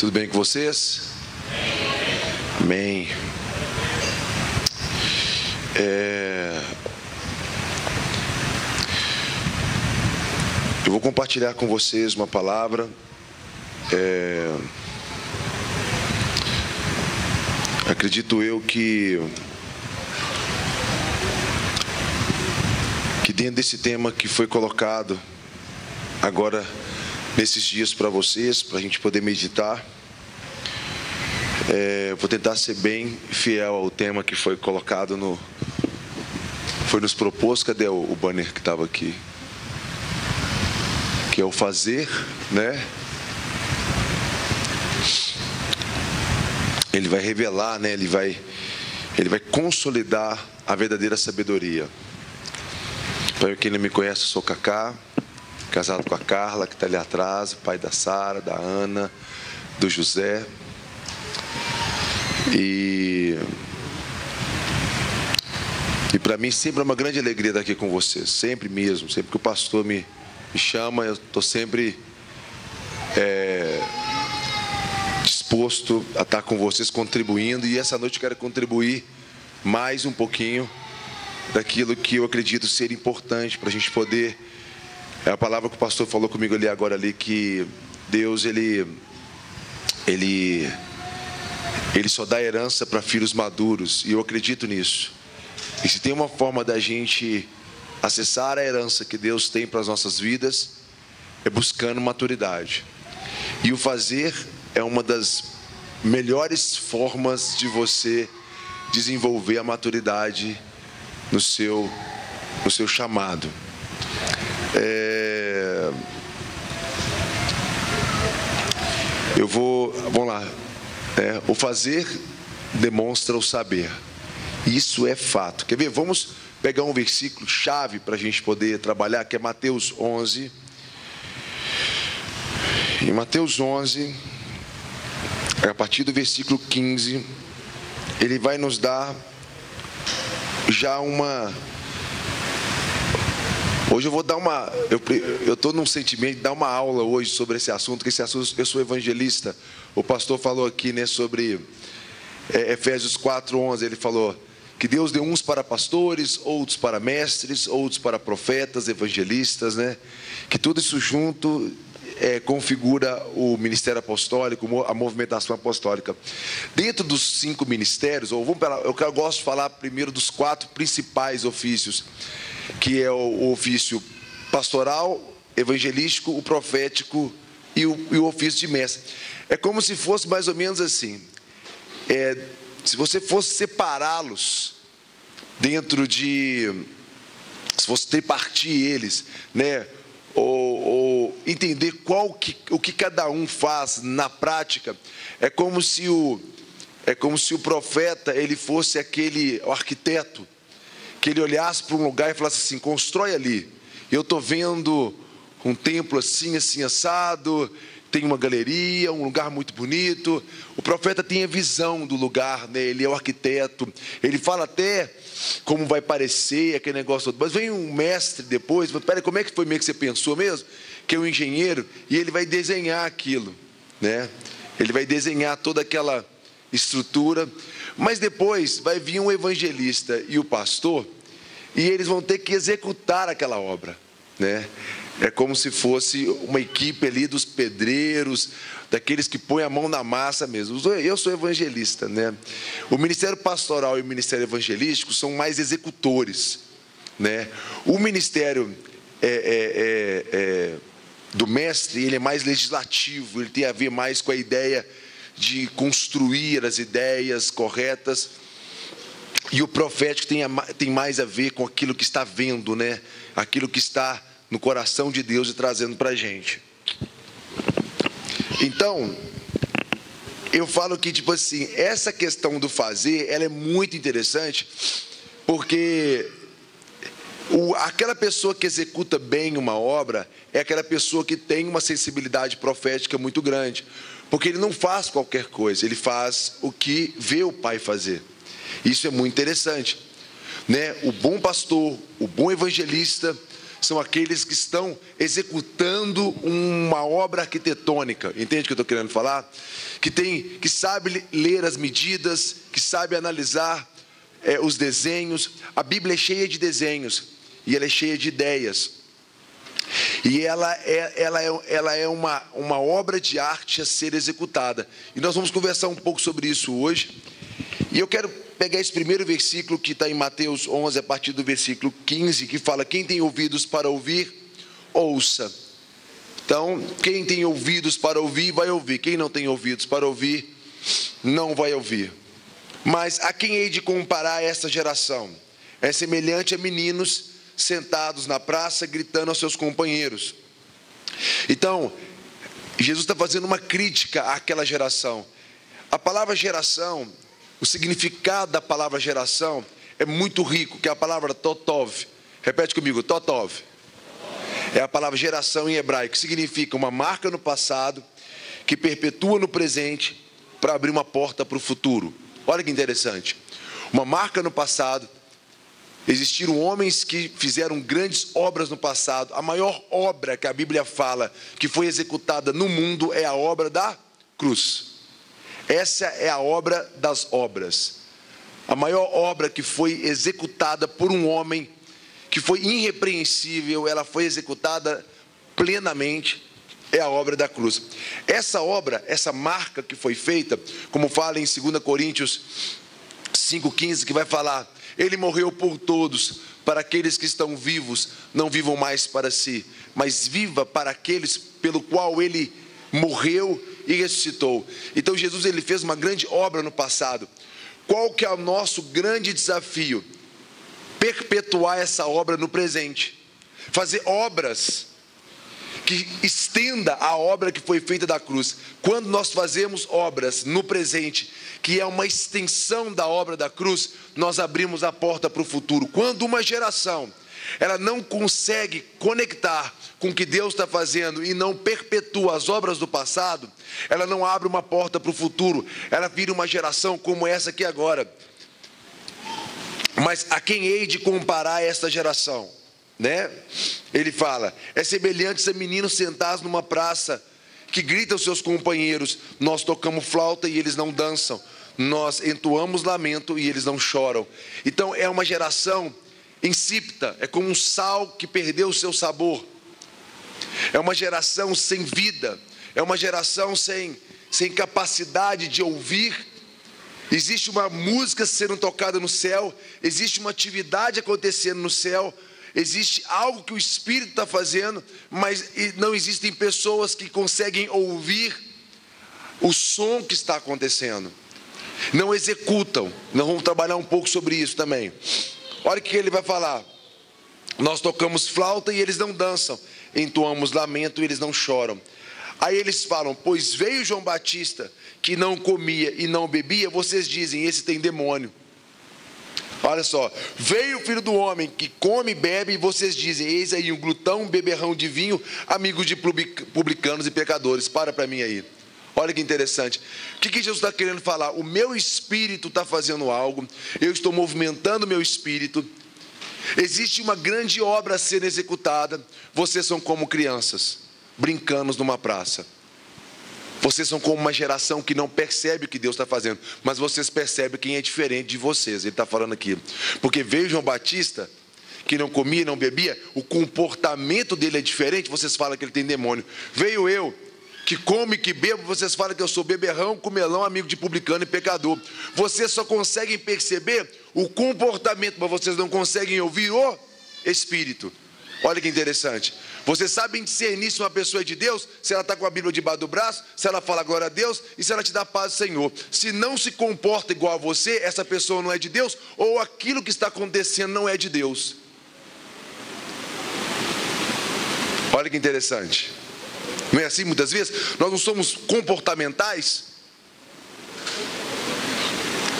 Tudo bem com vocês? Amém. Eu vou compartilhar com vocês uma palavra. Acredito eu que dentro desse tema que foi colocado agora nesses dias para vocês, para a gente poder meditar, vou tentar ser bem fiel ao tema que foi colocado foi nos proposto. Cadê o banner que estava aqui? Que é o fazer, né? Ele vai revelar, né? Ele vai consolidar a verdadeira sabedoria. Para quem não me conhece, eu sou o Cacá, casado com a Carla, que está ali atrás, pai da Sara, da Ana, do José. E para mim sempre é uma grande alegria estar aqui com vocês, sempre mesmo, sempre que o pastor me chama, eu estou sempre disposto a estar com vocês, contribuindo, e essa noite eu quero contribuir mais um pouquinho daquilo que eu acredito ser importante para a gente poder, a palavra que o pastor falou comigo ali agora, que Deus, ele só dá herança para filhos maduros, e eu acredito nisso. E se tem uma forma da gente acessar a herança que Deus tem para as nossas vidas, é buscando maturidade. E o fazer é uma das melhores formas de você desenvolver a maturidade no seu chamado. Vamos lá. O fazer demonstra o saber. Isso é fato. Quer ver? Vamos pegar um versículo chave para a gente poder trabalhar, que é Mateus 11. Em Mateus 11, a partir do versículo 15, ele vai nos dar já Hoje eu vou dar eu estou num sentimento de dar uma aula hoje sobre esse assunto, que esse assunto, eu sou evangelista. O pastor falou aqui, né, sobre Efésios 4:11, ele falou que Deus deu uns para pastores, outros para mestres, outros para profetas, evangelistas, né? Que tudo isso junto configura o ministério apostólico, a movimentação apostólica. Dentro dos 5 ministérios, eu gosto de falar primeiro dos 4 principais ofícios, que é o ofício pastoral, evangelístico, o profético e o ofício de mestre. É como se fosse mais ou menos assim, se você fosse separá-los se fosse tripartir eles, né, ou entender o que cada um faz na prática, é como se o profeta ele fosse o arquiteto, que ele olhasse para um lugar e falasse assim: constrói ali. Eu estou vendo um templo assim, assim, assado, tem uma galeria, um lugar muito bonito. O profeta tem a visão do lugar, né? Ele é o arquiteto, ele fala até como vai parecer aquele negócio todo. Mas vem um mestre depois, peraí, como é que foi mesmo que você pensou mesmo? Que é um engenheiro, e ele vai desenhar aquilo, né? Ele vai desenhar toda aquela estrutura, mas depois vai vir um evangelista e o pastor, e eles vão ter que executar aquela obra, né? É como se fosse uma equipe ali dos pedreiros, daqueles que põem a mão na massa mesmo. Eu sou evangelista, né? O ministério pastoral e o ministério evangelístico são mais executores, né? O ministério do mestre, ele é mais legislativo, ele tem a ver mais com a ideia de construir as ideias corretas. E o profético tem mais a ver com aquilo que está vendo, né? Aquilo que está no coração de Deus e trazendo para a gente. Então, eu falo que, tipo assim, essa questão do fazer, ela é muito interessante, porque aquela pessoa que executa bem uma obra é aquela pessoa que tem uma sensibilidade profética muito grande, porque ele não faz qualquer coisa, ele faz o que vê o Pai fazer. Isso é muito interessante, né? O bom pastor, o bom evangelista, são aqueles que estão executando uma obra arquitetônica. Entende o que eu estou querendo falar? Que sabe ler as medidas, que sabe analisar os desenhos. A Bíblia é cheia de desenhos e ela é cheia de ideias. E ela é uma obra de arte a ser executada. E nós vamos conversar um pouco sobre isso hoje. E eu quero pegar esse primeiro versículo que está em Mateus 11, a partir do versículo 15, que fala: quem tem ouvidos para ouvir, ouça. Então, quem tem ouvidos para ouvir, vai ouvir. Quem não tem ouvidos para ouvir, não vai ouvir. Mas a quem hei de comparar essa geração? É semelhante a meninos sentados na praça, gritando aos seus companheiros. Então, Jesus está fazendo uma crítica àquela geração. A palavra geração, o significado da palavra geração é muito rico, que é a palavra totov. Repete comigo, totov. É a palavra geração em hebraico, que significa uma marca no passado, que perpetua no presente, para abrir uma porta para o futuro. Olha que interessante. Uma marca no passado. Existiram homens que fizeram grandes obras no passado. A maior obra que a Bíblia fala que foi executada no mundo é a obra da cruz. Essa é a obra das obras. A maior obra que foi executada por um homem, que foi irrepreensível, ela foi executada plenamente, é a obra da cruz. Essa obra, essa marca que foi feita, como fala em 2 Coríntios 5,15, que vai falar: ele morreu por todos, para aqueles que estão vivos, não vivam mais para si, mas viva para aqueles pelo qual ele morreu e ressuscitou. Então Jesus, ele fez uma grande obra no passado. Qual que é o nosso grande desafio? Perpetuar essa obra no presente. Fazer obras que estenda a obra que foi feita da cruz. Quando nós fazemos obras no presente, que é uma extensão da obra da cruz, nós abrimos a porta para o futuro. Quando uma geração, ela não consegue conectar com o que Deus está fazendo e não perpetua as obras do passado, ela não abre uma porta para o futuro. Ela vira uma geração como essa aqui agora. Mas a quem hei de comparar essa geração? Né? Ele fala: é semelhante a meninos sentados numa praça, que gritam aos seus companheiros: nós tocamos flauta e eles não dançam, nós entoamos lamento e eles não choram. Então é uma geração insípida, é como um sal que perdeu o seu sabor. É uma geração sem vida, é uma geração sem capacidade de ouvir. Existe uma música sendo tocada no céu, existe uma atividade acontecendo no céu, existe algo que o Espírito está fazendo, mas não existem pessoas que conseguem ouvir o som que está acontecendo. Não executam. Nós vamos trabalhar um pouco sobre isso também. Olha o que ele vai falar: nós tocamos flauta e eles não dançam, entoamos lamento e eles não choram. Aí eles falam: pois veio João Batista, que não comia e não bebia, vocês dizem: esse tem demônio. Olha só, veio o Filho do Homem, que come e bebe, e vocês dizem: eis aí um glutão, um beberrão de vinho, amigo de publicanos e pecadores. Para mim aí. Olha que interessante. O que Jesus está querendo falar? O meu espírito está fazendo algo, eu estou movimentando o meu espírito, existe uma grande obra a ser executada. Vocês são como crianças, brincando numa praça. Vocês são como uma geração que não percebe o que Deus está fazendo, mas vocês percebem quem é diferente de vocês. Ele está falando aqui, porque veio João Batista, que não comia e não bebia, o comportamento dele é diferente, vocês falam que ele tem demônio. Veio eu, que como e que bebo, vocês falam que eu sou beberrão, comelão, amigo de publicano e pecador. Vocês só conseguem perceber o comportamento, mas vocês não conseguem ouvir o Espírito. Olha que interessante. Vocês sabem discernir se uma pessoa é de Deus, se ela está com a Bíblia debaixo do braço, se ela fala glória a Deus e se ela te dá paz do Senhor. Se não se comporta igual a você, essa pessoa não é de Deus, ou aquilo que está acontecendo não é de Deus. Olha que interessante. Não é assim muitas vezes? Nós não somos comportamentais.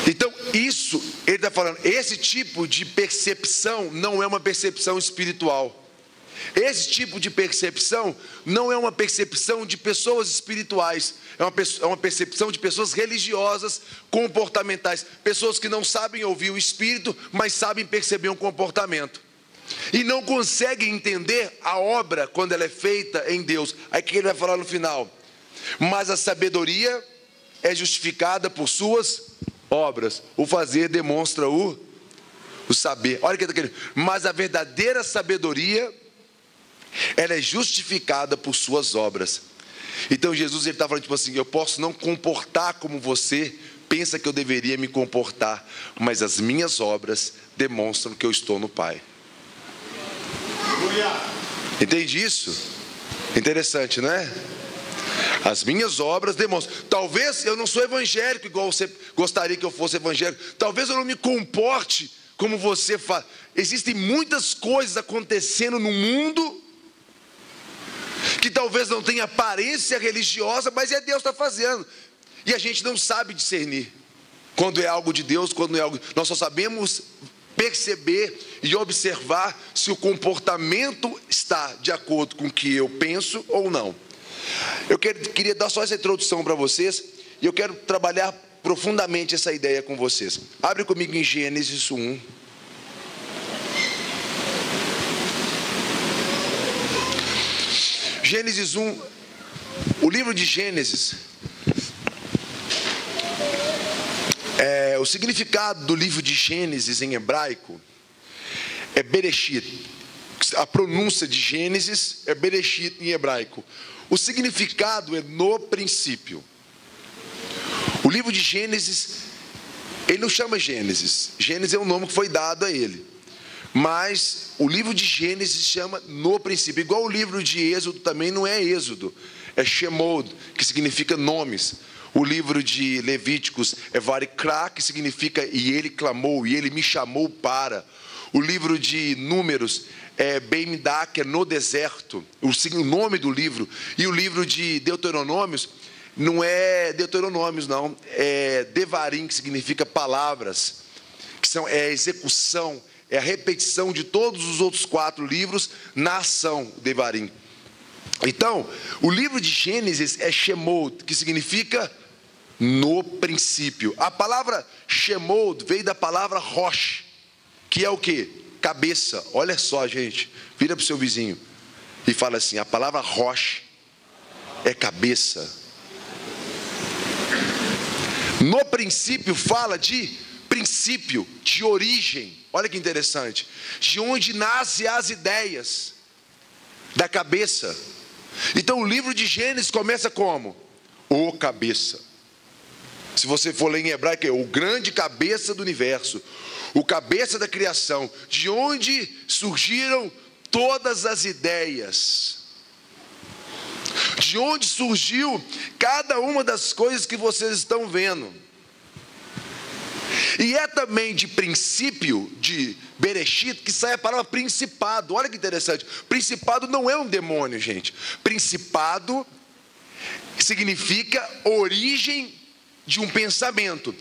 Então isso, ele está falando, esse tipo de percepção não é uma percepção espiritual. Esse tipo de percepção não é uma percepção de pessoas espirituais, é uma percepção de pessoas religiosas, comportamentais, pessoas que não sabem ouvir o Espírito, mas sabem perceber um comportamento. e não conseguem entender a obra quando ela é feita em Deus. Aí o que ele vai falar no final? Mas a sabedoria é justificada por suas obras. O fazer demonstra o saber. Olha o que ele está querendo. Mas a verdadeira sabedoria, ela é justificada por suas obras. Então Jesus está falando tipo assim: eu posso não comportar como você pensa que eu deveria me comportar, mas as minhas obras demonstram que eu estou no Pai. Entende isso? Interessante, não é? As minhas obras demonstram. Talvez eu não sou evangélico igual você gostaria que eu fosse evangélico. Talvez eu não me comporte como você faz. Existem muitas coisas acontecendo no mundo que talvez não tenha aparência religiosa, mas é Deus que está fazendo. E a gente não sabe discernir quando é algo de Deus, quando não é algo. Nós só sabemos perceber e observar se o comportamento está de acordo com o que eu penso ou não. Eu queria dar só essa introdução para vocês, e eu quero trabalhar profundamente essa ideia com vocês. Abre comigo em Gênesis 1. Gênesis 1, o livro de Gênesis, o significado do livro de Gênesis em hebraico é Bereshit. A pronúncia de Gênesis é Bereshit em hebraico. O significado é no princípio. O livro de Gênesis, ele não chama Gênesis. Gênesis é o nome que foi dado a ele. Mas o livro de Gênesis chama no princípio. Igual o livro de Êxodo também não é Êxodo, é Shemod, que significa nomes. O livro de Levíticos é Varikra, que significa e ele clamou, e ele me chamou para. O livro de Números é Beimidá, que é no deserto, o nome do livro. E o livro de Deuteronômios não é Deuteronômios, não, é Devarim, que significa palavras, que é a execução, é a repetição de todos os outros 4 livros na ação, Devarim. Então, o livro de Gênesis é Shemot, que significa no princípio. A palavra Shemot veio da palavra Rosh, que é o que? Cabeça. Olha só, gente, vira para o seu vizinho e fala assim: a palavra Rosh é cabeça. No princípio fala de princípio, de origem. Olha que interessante, de onde nascem as ideias, da cabeça. Então o livro de Gênesis começa como? O cabeça. Se você for ler em hebraico, é o grande cabeça do universo, o cabeça da criação, de onde surgiram todas as ideias, de onde surgiu cada uma das coisas que vocês estão vendo. E é também de princípio, de Bereshit, que sai a palavra principado. Olha que interessante, principado não é um demônio, gente. Principado significa origem de um pensamento.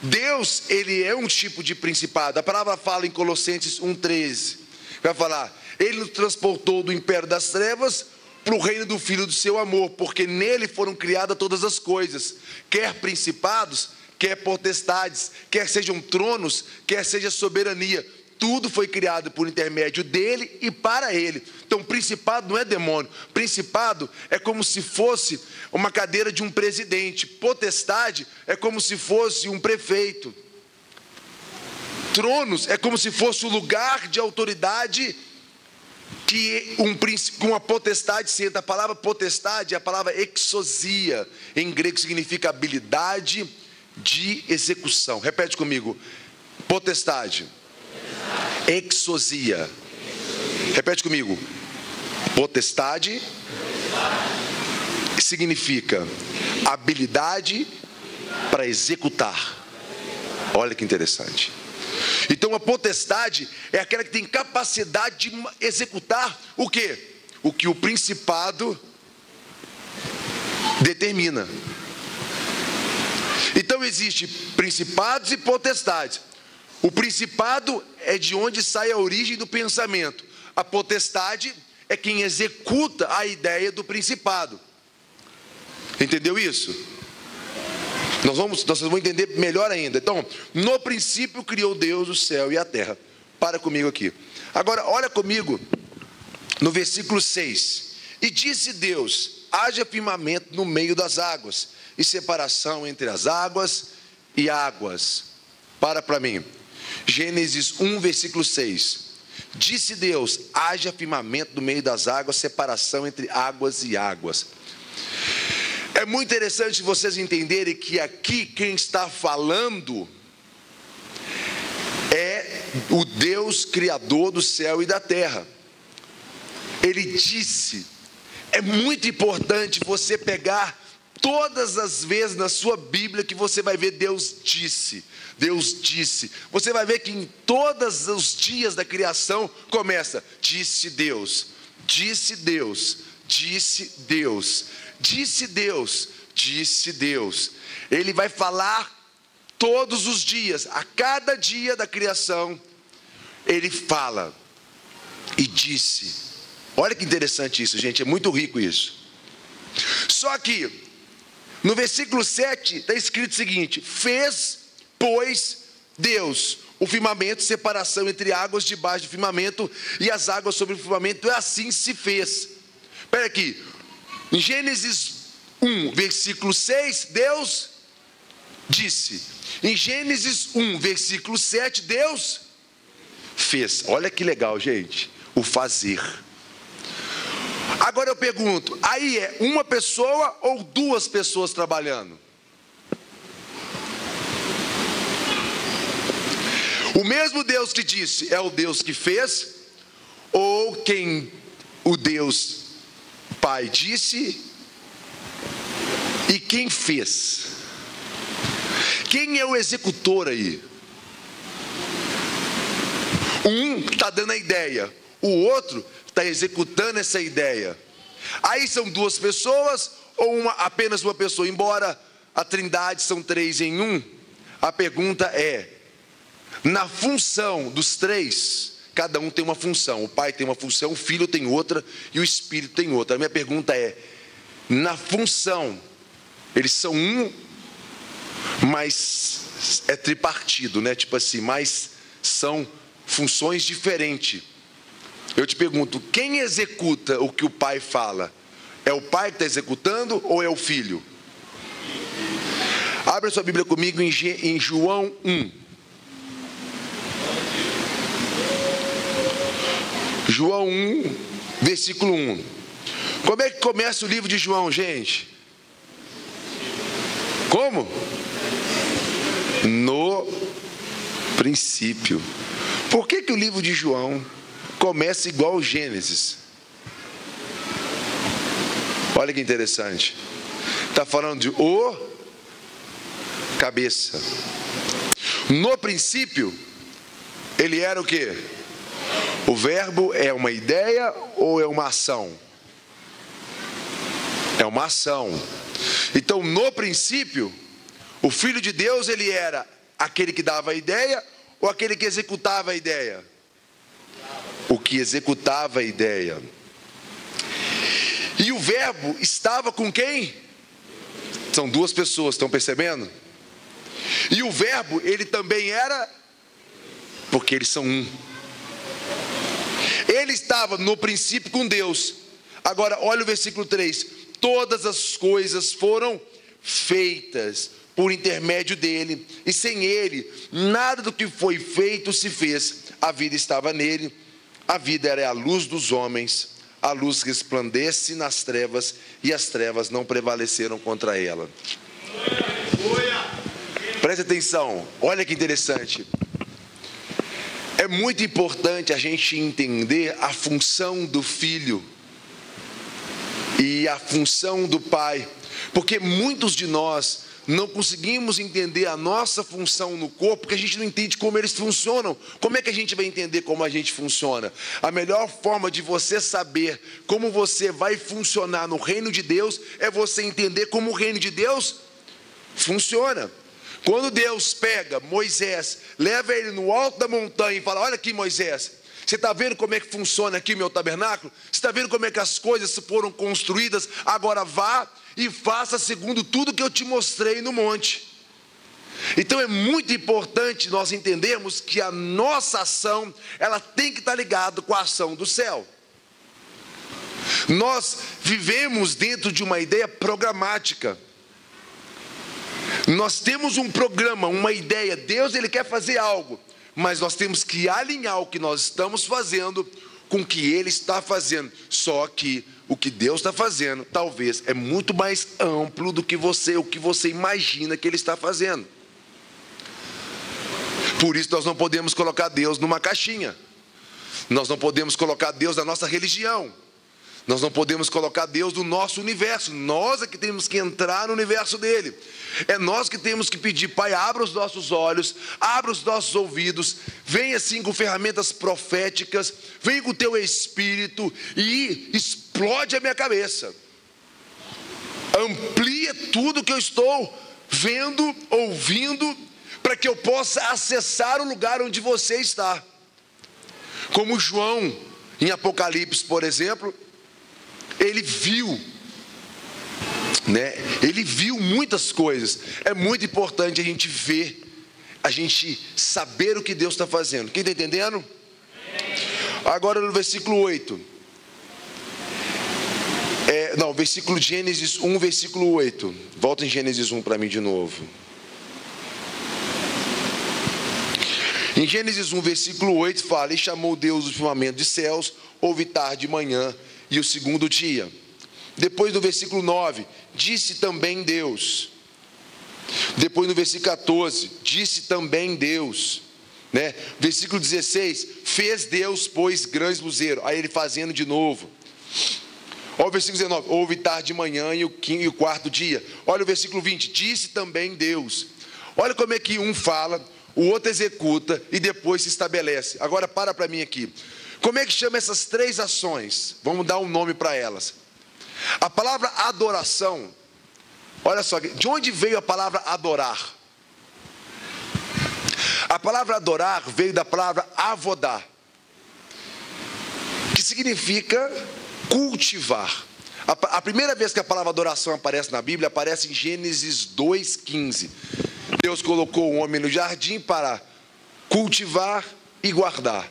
Deus, ele é um tipo de principado. A palavra fala em Colossenses 1,13, vai falar: ele nos transportou do império das trevas para o reino do Filho do seu amor, porque nele foram criadas todas as coisas, quer principados, quer potestades, quer sejam tronos, quer seja soberania. Tudo foi criado por intermédio dele e para ele. Então, principado não é demônio. Principado é como se fosse uma cadeira de um presidente. Potestade é como se fosse um prefeito. Tronos é como se fosse o lugar de autoridade que uma potestade senta. A palavra potestade é a palavra exousia. Em grego significa habilidade de execução. Repete comigo: potestade. Exousia. Repete comigo: potestade significa habilidade para executar. Olha que interessante. Então a potestade é aquela que tem capacidade de executar o quê? O que o principado determina. Então existe principados e potestades. O principado é de onde sai a origem do pensamento. A potestade é quem executa a ideia do principado. Entendeu isso? Nós vamos entender melhor ainda. Então, no princípio criou Deus o céu e a terra. para comigo aqui. Agora, olha comigo no versículo 6. E disse Deus: haja firmamento no meio das águas, e separação entre as águas e águas. Para mim. Gênesis 1, versículo 6. Disse Deus: haja firmamento no meio das águas, separação entre águas e águas. É muito interessante vocês entenderem que aqui quem está falando é o Deus criador do céu e da terra. Ele disse. É muito importante você pegar todas as vezes na sua Bíblia que você vai ver Deus disse. Deus disse. Você vai ver que em todos os dias da criação começa: disse Deus, disse Deus, disse Deus, disse Deus, disse Deus. Ele vai falar todos os dias, a cada dia da criação, ele fala e disse. Olha que interessante isso, gente, é muito rico isso. Só que, no versículo 7, está escrito o seguinte: fez, pois, Deus o firmamento, separação entre águas debaixo do firmamento e as águas sobre o firmamento, e assim se fez. Espera aqui, em Gênesis 1, versículo 6, Deus disse. Em Gênesis 1, versículo 7, Deus fez. Olha que legal, gente, o fazer. Agora eu pergunto, aí é uma pessoa ou duas pessoas trabalhando? O mesmo Deus que disse é o Deus que fez, ou quem o Deus Pai disse e quem fez? Quem é o executor aí? Um está dando a ideia, o outro está executando essa ideia. Aí são duas pessoas ou apenas uma pessoa? Embora a trindade são três em um, a pergunta é: na função dos três, cada um tem uma função. O Pai tem uma função, o Filho tem outra e o Espírito tem outra. A minha pergunta é: na função, eles são um, mas é tripartido, né? Tipo assim, mas são funções diferentes. Eu te pergunto, quem executa o que o Pai fala? É o Pai que está executando ou é o Filho? Abra sua Bíblia comigo em João 1. João 1, versículo 1. Como é que começa o livro de João, gente? Como? No princípio. Por que o livro de João começa igual ao Gênesis? Olha que interessante. Está falando de o cabeça. No princípio, ele era o quê? O verbo é uma ideia ou é uma ação? É uma ação. Então, no princípio, o Filho de Deus, ele era aquele que dava a ideia ou aquele que executava a ideia? O que executava a ideia. E o verbo estava com quem? São duas pessoas, estão percebendo? E o verbo, ele também era, porque eles são um. Ele estava no princípio com Deus. Agora, olha o versículo 3. Todas as coisas foram feitas por intermédio dele, e sem ele, nada do que foi feito se fez. A vida estava nele, a vida era a luz dos homens, a luz resplandece nas trevas, e as trevas não prevaleceram contra ela. Preste atenção, olha que interessante. É muito importante a gente entender a função do Filho e a função do Pai, porque muitos de nós não conseguimos entender a nossa função no corpo, porque a gente não entende como eles funcionam. Como é que a gente vai entender como a gente funciona? A melhor forma de você saber como você vai funcionar no reino de Deus é você entender como o reino de Deus funciona. Quando Deus pega Moisés, leva ele no alto da montanha e fala: olha aqui, Moisés, você está vendo como é que funciona aqui o meu tabernáculo? Você está vendo como é que as coisas foram construídas? Agora vá e faça segundo tudo que eu te mostrei no monte. Então é muito importante nós entendermos que a nossa ação, ela tem que estar ligada com a ação do céu. Nós vivemos dentro de uma ideia programática. Nós temos um programa, uma ideia. Deus, Ele quer fazer algo, mas nós temos que alinhar o que nós estamos fazendo com o que Ele está fazendo. Só que o que Deus está fazendo, talvez, é muito mais amplo do que o que você imagina que Ele está fazendo. Por isso nós não podemos colocar Deus numa caixinha. Nós não podemos colocar Deus na nossa religião. Nós não podemos colocar Deus no nosso universo. Nós é que temos que entrar no universo dele. É nós que temos que pedir: Pai, abra os nossos olhos, abra os nossos ouvidos, venha assim com ferramentas proféticas, venha com o teu Espírito e explode a minha cabeça. Amplia tudo que eu estou vendo, ouvindo, para que eu possa acessar o lugar onde você está. Como João, em Apocalipse, por exemplo, ele viu, né? Ele viu muitas coisas. É muito importante a gente ver, a gente saber o que Deus está fazendo. Quem está entendendo? Agora no versículo 8. Versículo de Gênesis 1, versículo 8. Volta em Gênesis 1 para mim de novo. Em Gênesis 1, versículo 8 fala: E chamou Deus o firmamento de céus, houve tarde e manhã, e o segundo dia. Depois no versículo 9, disse também Deus. Depois no versículo 14, disse também Deus, né? Versículo 16, fez Deus, pois, grandes luzeiros. Aí ele fazendo de novo. Olha o versículo 19, houve tarde de manhã e o quarto dia. Olha o versículo 20, disse também Deus. Olha como é que um fala, o outro executa e depois se estabelece. Agora para mim aqui. Como é que chama essas três ações? Vamos dar um nome para elas. A palavra adoração, olha só, de onde veio a palavra adorar? A palavra adorar veio da palavra avodar, que significa cultivar. A primeira vez que a palavra adoração aparece na Bíblia, aparece em Gênesis 2,15. Deus colocou o homem no jardim para cultivar e guardar.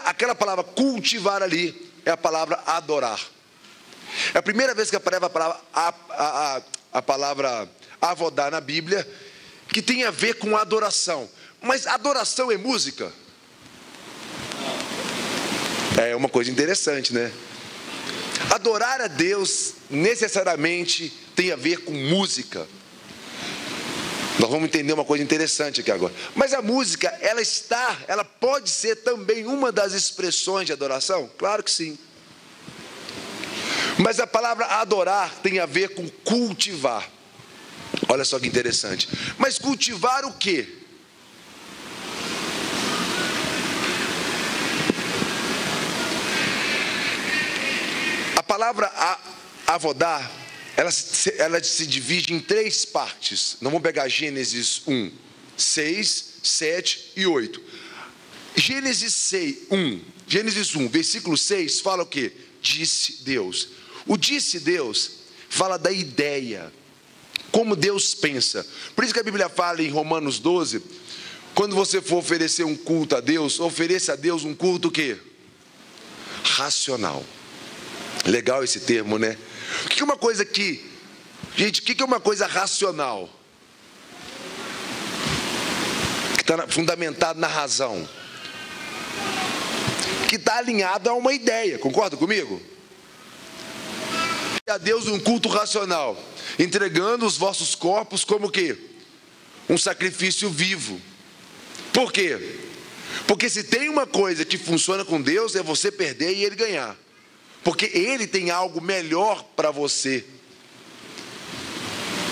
Aquela palavra cultivar ali é a palavra adorar. É a primeira vez que aparece a palavra avodar na Bíblia, que tem a ver com adoração. Mas adoração é música? É uma coisa interessante, né? Adorar a Deus necessariamente tem a ver com música. Nós vamos entender uma coisa interessante aqui agora. Mas a música, ela pode ser também uma das expressões de adoração? Claro que sim. Mas a palavra adorar tem a ver com cultivar. Olha só que interessante. Mas cultivar o quê? A palavra avodar, ela se divide em três partes. Nós vamos pegar Gênesis 1, 6, 7 e 8. Gênesis 1, versículo 6, fala o quê? Disse Deus. O disse Deus fala da ideia, como Deus pensa. Por isso que a Bíblia fala em Romanos 12, quando você for oferecer um culto a Deus, ofereça a Deus um culto o quê? Racional. Legal esse termo, né? O que é uma coisa que... Gente, o que é uma coisa racional? Que está fundamentado na razão. Que está alinhado a uma ideia, concorda comigo? A Deus um culto racional, entregando os vossos corpos como o quê? Um sacrifício vivo. Por quê? Porque se tem uma coisa que funciona com Deus, é você perder e Ele ganhar. Porque Ele tem algo melhor para você.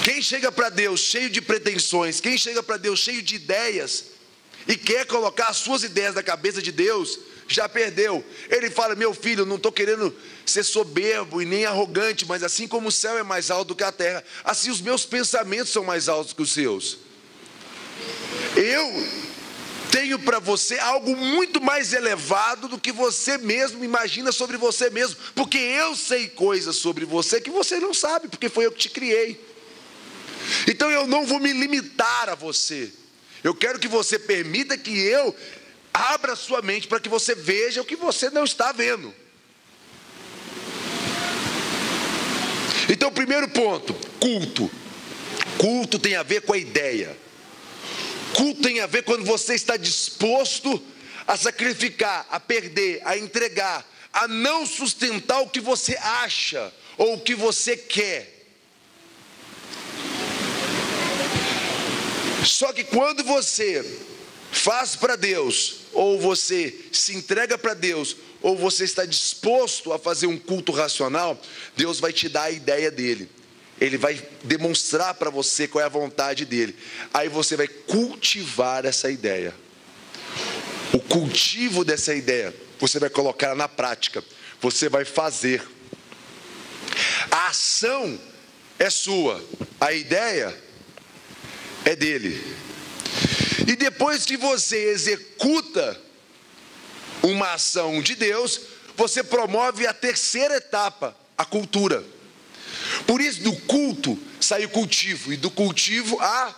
Quem chega para Deus cheio de pretensões, quem chega para Deus cheio de ideias, e quer colocar as suas ideias na cabeça de Deus, já perdeu. Ele fala: meu filho, não estou querendo ser soberbo e nem arrogante, mas assim como o céu é mais alto do que a terra, assim os meus pensamentos são mais altos que os seus. Eu tenho para você algo muito mais elevado do que você mesmo imagina sobre você mesmo, porque eu sei coisas sobre você que você não sabe, porque foi eu que te criei. Então eu não vou me limitar a você. Eu quero que você permita que eu abra sua mente para que você veja o que você não está vendo. Então, primeiro ponto, culto. Culto tem a ver com a ideia. Culto tem a ver quando você está disposto a sacrificar, a perder, a entregar, a não sustentar o que você acha ou o que você quer. Só que quando você faz para Deus, ou você se entrega para Deus, ou você está disposto a fazer um culto racional, Deus vai te dar a ideia dele. Ele vai demonstrar para você qual é a vontade dele. Aí você vai cultivar essa ideia. O cultivo dessa ideia, você vai colocar na prática. Você vai fazer. A ação é sua. A ideia é dele. E depois que você executa uma ação de Deus, você promove a terceira etapa, a cultura. Por isso, do culto sai o cultivo, e do cultivo a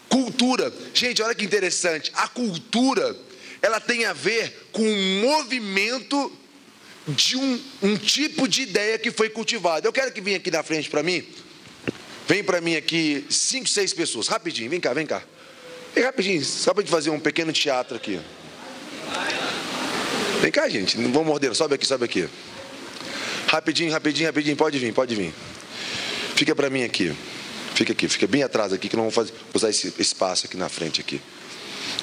cultura. Gente, olha que interessante, a cultura, ela tem a ver com um movimento de um tipo de ideia que foi cultivada. Eu quero que venha aqui na frente para mim, vem para mim aqui 5, 6 pessoas, rapidinho, vem cá. Vem rapidinho, só para a gente fazer um pequeno teatro aqui. Vem cá, gente, não vamos morder, sobe aqui. Rapidinho, pode vir. Fica para mim aqui. Fica bem atrás aqui, que não vamos usar esse espaço aqui na frente aqui.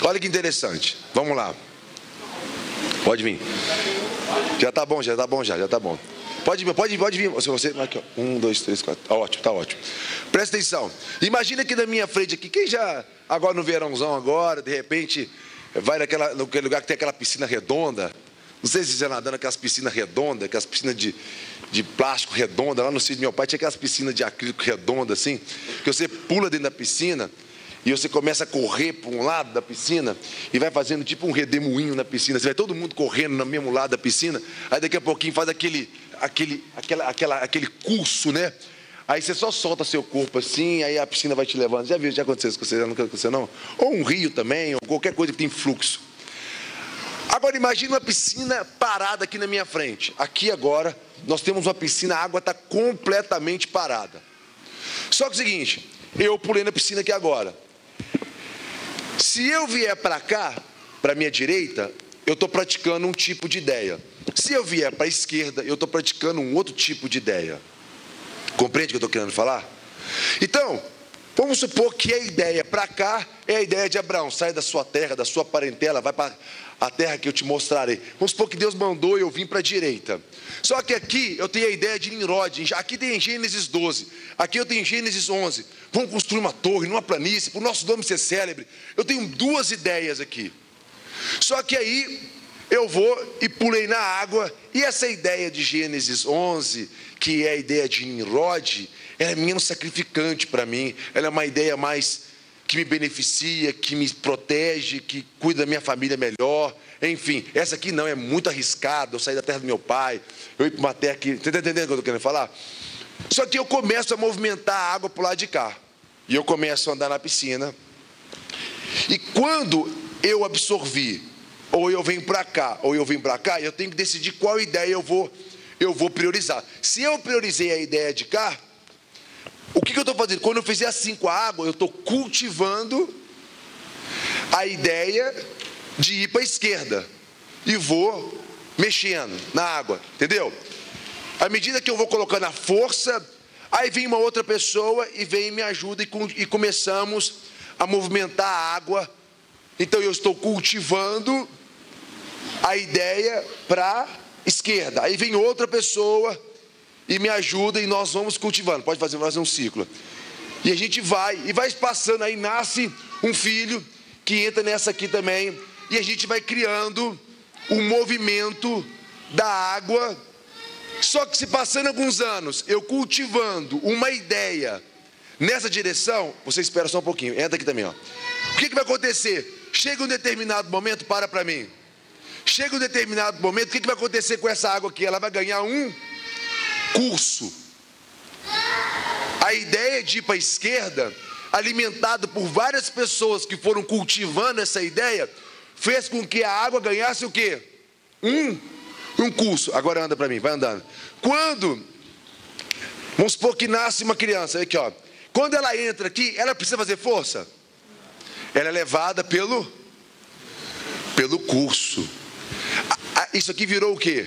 Olha que interessante. Vamos lá. Pode vir. Já tá bom. Pode vir. Você, aqui, ó. 1, 2, 3, 4. Tá ótimo. Presta atenção. Imagina aqui na minha frente aqui, quem já, agora no verãozão agora, de repente, vai naquele lugar que tem aquela piscina redonda. Não sei se você já nadando naquelas piscinas redondas, aquelas piscinas de plástico redonda. Lá no sítio do meu pai tinha aquelas piscinas de acrílico redonda assim, que você pula dentro da piscina e você começa a correr para um lado da piscina e vai fazendo tipo um redemoinho na piscina. Você vai todo mundo correndo no mesmo lado da piscina. Aí daqui a pouquinho faz aquele curso, né? Aí você só solta seu corpo assim, aí a piscina vai te levando. Já aconteceu isso com você? Não aconteceu não? Ou um rio também, ou qualquer coisa que tem fluxo. Agora imagine uma piscina parada aqui na minha frente. Aqui agora nós temos uma piscina, a água está completamente parada. Só que é o seguinte, eu pulei na piscina aqui agora. Se eu vier para cá, para a minha direita, eu estou praticando um tipo de ideia. Se eu vier para a esquerda, eu estou praticando um outro tipo de ideia. Compreende o que eu estou querendo falar? Então, vamos supor que a ideia para cá é a ideia de Abraão. Sai da sua terra, da sua parentela, vai para a terra que eu te mostrarei. Vamos supor que Deus mandou e eu vim para a direita. Só que aqui eu tenho a ideia de Nimrod. Aqui tem Gênesis 12. Aqui eu tenho Gênesis 11. Vamos construir uma torre, numa planície, para o nosso nome ser célebre. Eu tenho 2 ideias aqui. Só que aí eu vou e pulei na água. E essa ideia de Gênesis 11, que é a ideia de Nimrod, ela é menos sacrificante para mim. Ela é uma ideia mais que me beneficia, que me protege, que cuida da minha família melhor. Enfim, essa aqui não, é muito arriscada. Eu saí da terra do meu pai, eu ir para uma terra que... Você está entendendo o que eu estou querendo falar? Só que eu começo a movimentar a água para o lado de cá. E eu começo a andar na piscina. E quando eu absorvi, ou eu venho para cá, ou eu venho para cá, eu tenho que decidir qual ideia eu vou priorizar. Se eu priorizei a ideia de cá, o que eu estou fazendo? Quando eu fizer assim com a água, eu estou cultivando a ideia de ir para a esquerda. E vou mexendo na água, entendeu? À medida que eu vou colocando a força, aí vem uma outra pessoa e vem e me ajuda e começamos a movimentar a água. Então eu estou cultivando a ideia para a esquerda. Aí vem outra pessoa e me ajuda e nós vamos cultivando. Pode fazer um ciclo. E a gente vai passando, aí nasce um filho que entra nessa aqui também. E a gente vai criando um movimento da água. Só que se passando alguns anos, eu cultivando uma ideia nessa direção, você espera só um pouquinho, entra aqui também, ó. O que vai acontecer? Chega um determinado momento, para mim. Chega um determinado momento, o que vai acontecer com essa água aqui? Ela vai ganhar um curso. A ideia de ir para a esquerda, alimentado por várias pessoas que foram cultivando essa ideia, fez com que a água ganhasse o quê? Um curso. Agora anda para mim, vai andando. Vamos supor que nasce uma criança, aqui ó. Quando ela entra aqui, ela precisa fazer força. Ela é levada pelo curso. Isso aqui virou o quê?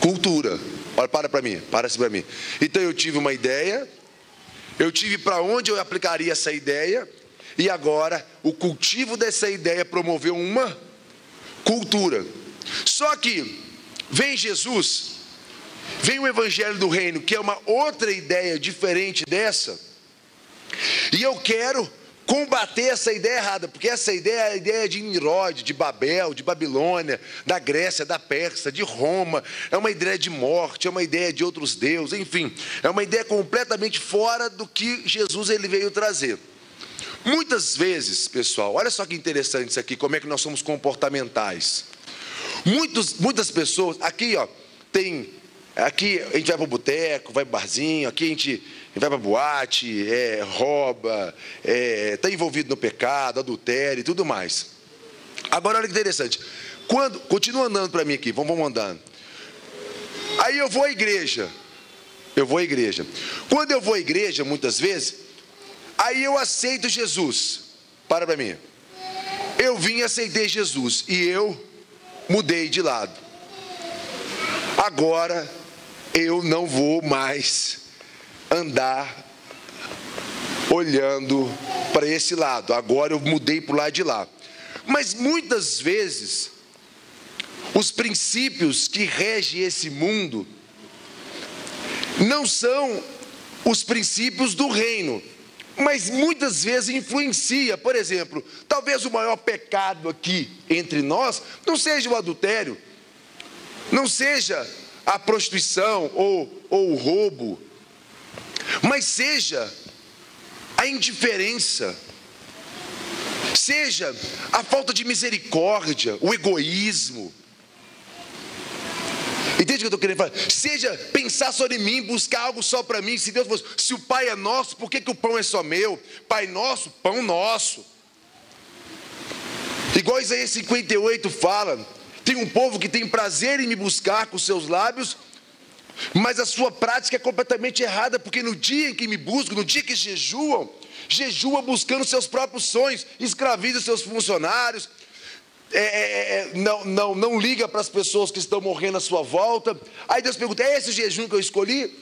Cultura. Olha, para mim. Então eu tive uma ideia, eu tive para onde eu aplicaria essa ideia, e agora o cultivo dessa ideia promoveu uma cultura. Só que vem Jesus, vem o Evangelho do Reino, que é uma outra ideia diferente dessa, e eu quero combater essa ideia errada, porque essa ideia é a ideia de Nimrod, de Babel, de Babilônia, da Grécia, da Pérsia, de Roma. É uma ideia de morte, é uma ideia de outros deuses, enfim, é uma ideia completamente fora do que Jesus ele veio trazer. Muitas vezes, pessoal, olha só que interessante isso aqui, como é que nós somos comportamentais. Muitas pessoas, aqui ó, aqui a gente vai para o boteco, vai para o barzinho, aqui a gente vai para a boate, rouba, está envolvido no pecado, adultério e tudo mais. Agora olha que interessante, continua andando para mim aqui, vamos andando. Aí eu vou à igreja, quando eu vou à igreja muitas vezes, aí eu aceito Jesus, para mim, eu vim e aceitei Jesus e eu mudei de lado. Agora eu não vou mais andar olhando para esse lado. Agora eu mudei para o lado de lá. Mas muitas vezes os princípios que regem esse mundo não são os princípios do reino, mas muitas vezes influencia. Por exemplo, talvez o maior pecado aqui entre nós não seja o adultério, não seja a prostituição ou o roubo, mas seja a indiferença, seja a falta de misericórdia, o egoísmo. Entende o que eu estou querendo falar? Seja pensar só em mim, buscar algo só para mim. Se Deus fosse, se o Pai é nosso, por que o pão é só meu? Pai nosso, pão nosso. Igual Isaías 58 fala, tem um povo que tem prazer em me buscar com seus lábios, mas a sua prática é completamente errada, porque no dia em que me buscam, no dia que jejua buscando seus próprios sonhos, escraviza seus funcionários, não liga para as pessoas que estão morrendo à sua volta. Aí Deus pergunta, é esse o jejum que eu escolhi?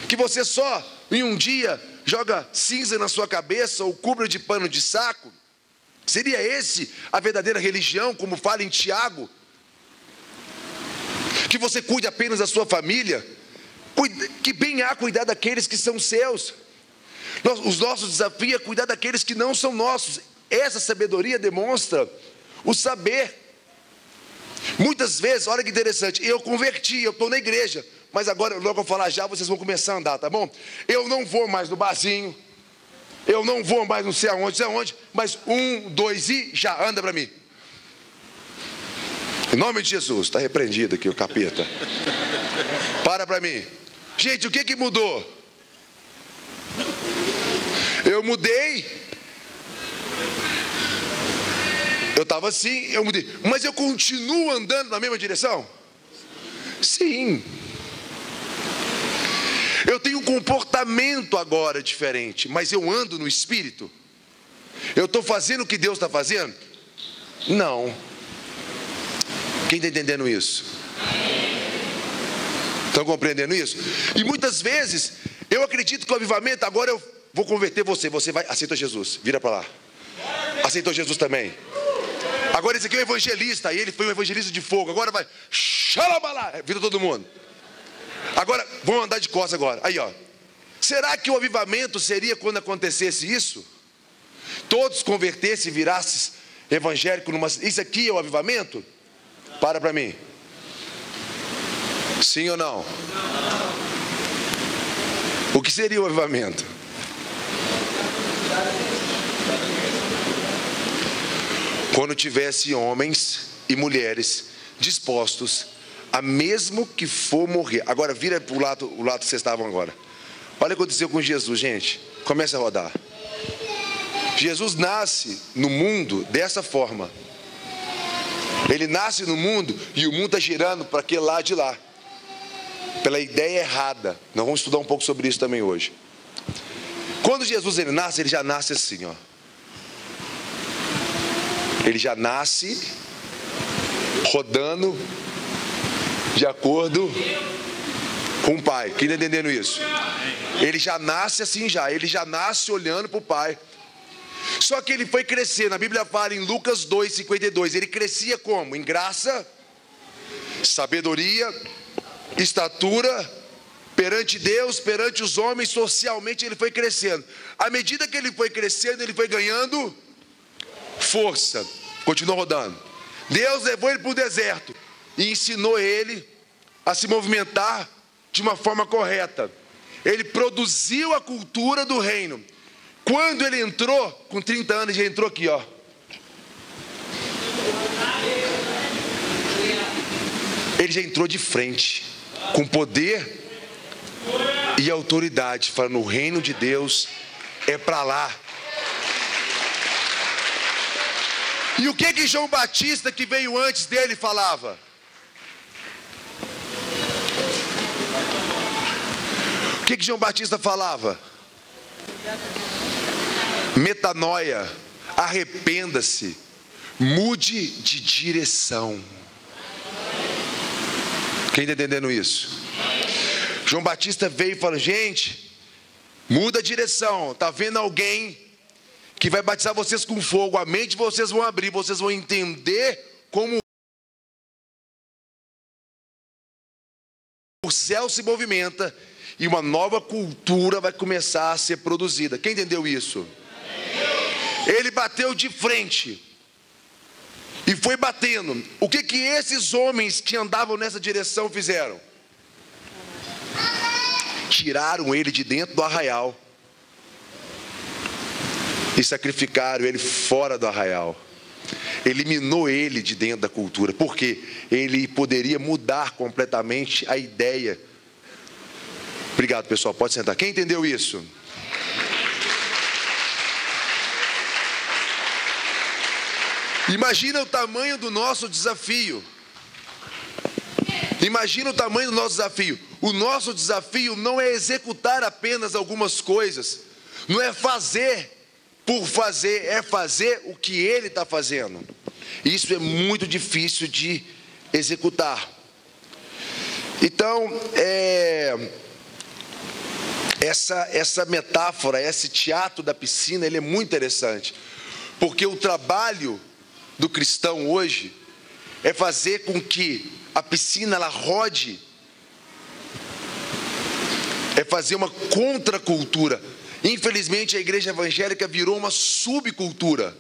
Que você só em um dia joga cinza na sua cabeça ou cubra de pano de saco? Seria esse a verdadeira religião, como fala em Tiago? Que você cuide apenas da sua família? Que bem há cuidar daqueles que são seus. Os nossos desafios é cuidar daqueles que não são nossos. Essa sabedoria demonstra o saber. Muitas vezes, olha que interessante, eu converti, eu estou na igreja, mas agora, logo eu falar já, vocês vão começar a andar, tá bom? Eu não vou mais no barzinho, eu não vou mais não sei aonde, mas 1, 2 e já, anda para mim. Em nome de Jesus, está repreendido aqui o capeta. Para mim. Gente, o que mudou? Eu mudei. Eu estava assim, eu mudei. Mas eu continuo andando na mesma direção? Sim. Eu tenho um comportamento agora diferente, mas eu ando no Espírito? Eu estou fazendo o que Deus está fazendo? Não. Quem está entendendo isso? Estão compreendendo isso? E muitas vezes, eu acredito que o avivamento, agora eu vou converter você vai, aceita Jesus, vira para lá. Aceitou Jesus também. Agora esse aqui é um evangelista, e ele foi um evangelista de fogo, agora vai, xalabalá, vira todo mundo. Agora, vamos andar de costas agora, aí ó. Será que o avivamento seria quando acontecesse isso? Todos convertessem e virassem evangélico numa... Isso aqui é o avivamento? Para mim. Sim ou não? O que seria o avivamento? Quando tivesse homens e mulheres dispostos a mesmo que for morrer. Agora vira para o lado que vocês estavam agora. Olha o que aconteceu com Jesus, gente. Começa a rodar. Jesus nasce no mundo dessa forma. Ele nasce no mundo e o mundo está girando para aquele lado de lá. Pela ideia errada. Nós vamos estudar um pouco sobre isso também hoje. Quando Jesus ele já nasce assim, ó. Ele já nasce rodando de acordo com o Pai. Quem está entendendo isso? Ele já nasce assim já. Ele já nasce olhando para o Pai. Só que ele foi crescendo. A Bíblia fala em Lucas 2:52. Ele crescia como? Em graça, sabedoria, estatura, perante Deus, perante os homens, socialmente ele foi crescendo. À medida que ele foi crescendo, ele foi ganhando força. Continua rodando. Deus levou ele para o deserto e ensinou ele a se movimentar de uma forma correta. Ele produziu a cultura do reino. Quando ele entrou, com 30 anos, já entrou aqui, ó. Ele já entrou de frente, com poder e autoridade, falando: o reino de Deus é para lá. E o que João Batista, que veio antes dele, falava? O que João Batista falava? Metanoia, arrependa-se, mude de direção. Quem está entendendo isso? João Batista veio e falou: gente, muda a direção. Está vendo alguém que vai batizar vocês com fogo? A mente de vocês vão abrir, vocês vão entender como o céu se movimenta e uma nova cultura vai começar a ser produzida. Quem entendeu isso? Ele bateu de frente e foi batendo. O que esses homens que andavam nessa direção fizeram? Tiraram ele de dentro do arraial e sacrificaram ele fora do arraial. Eliminou ele de dentro da cultura, porque ele poderia mudar completamente a ideia. Obrigado, pessoal, pode sentar. Quem entendeu isso? Imagina o tamanho do nosso desafio. Imagina o tamanho do nosso desafio. O nosso desafio não é executar apenas algumas coisas. Não é fazer por fazer. É fazer o que Ele está fazendo. Isso é muito difícil de executar. Então, essa metáfora, esse teatro da piscina, ele é muito interessante. Porque o trabalho do cristão hoje é fazer com que a piscina ela rode, é fazer uma contracultura. Infelizmente a igreja evangélica virou uma subcultura.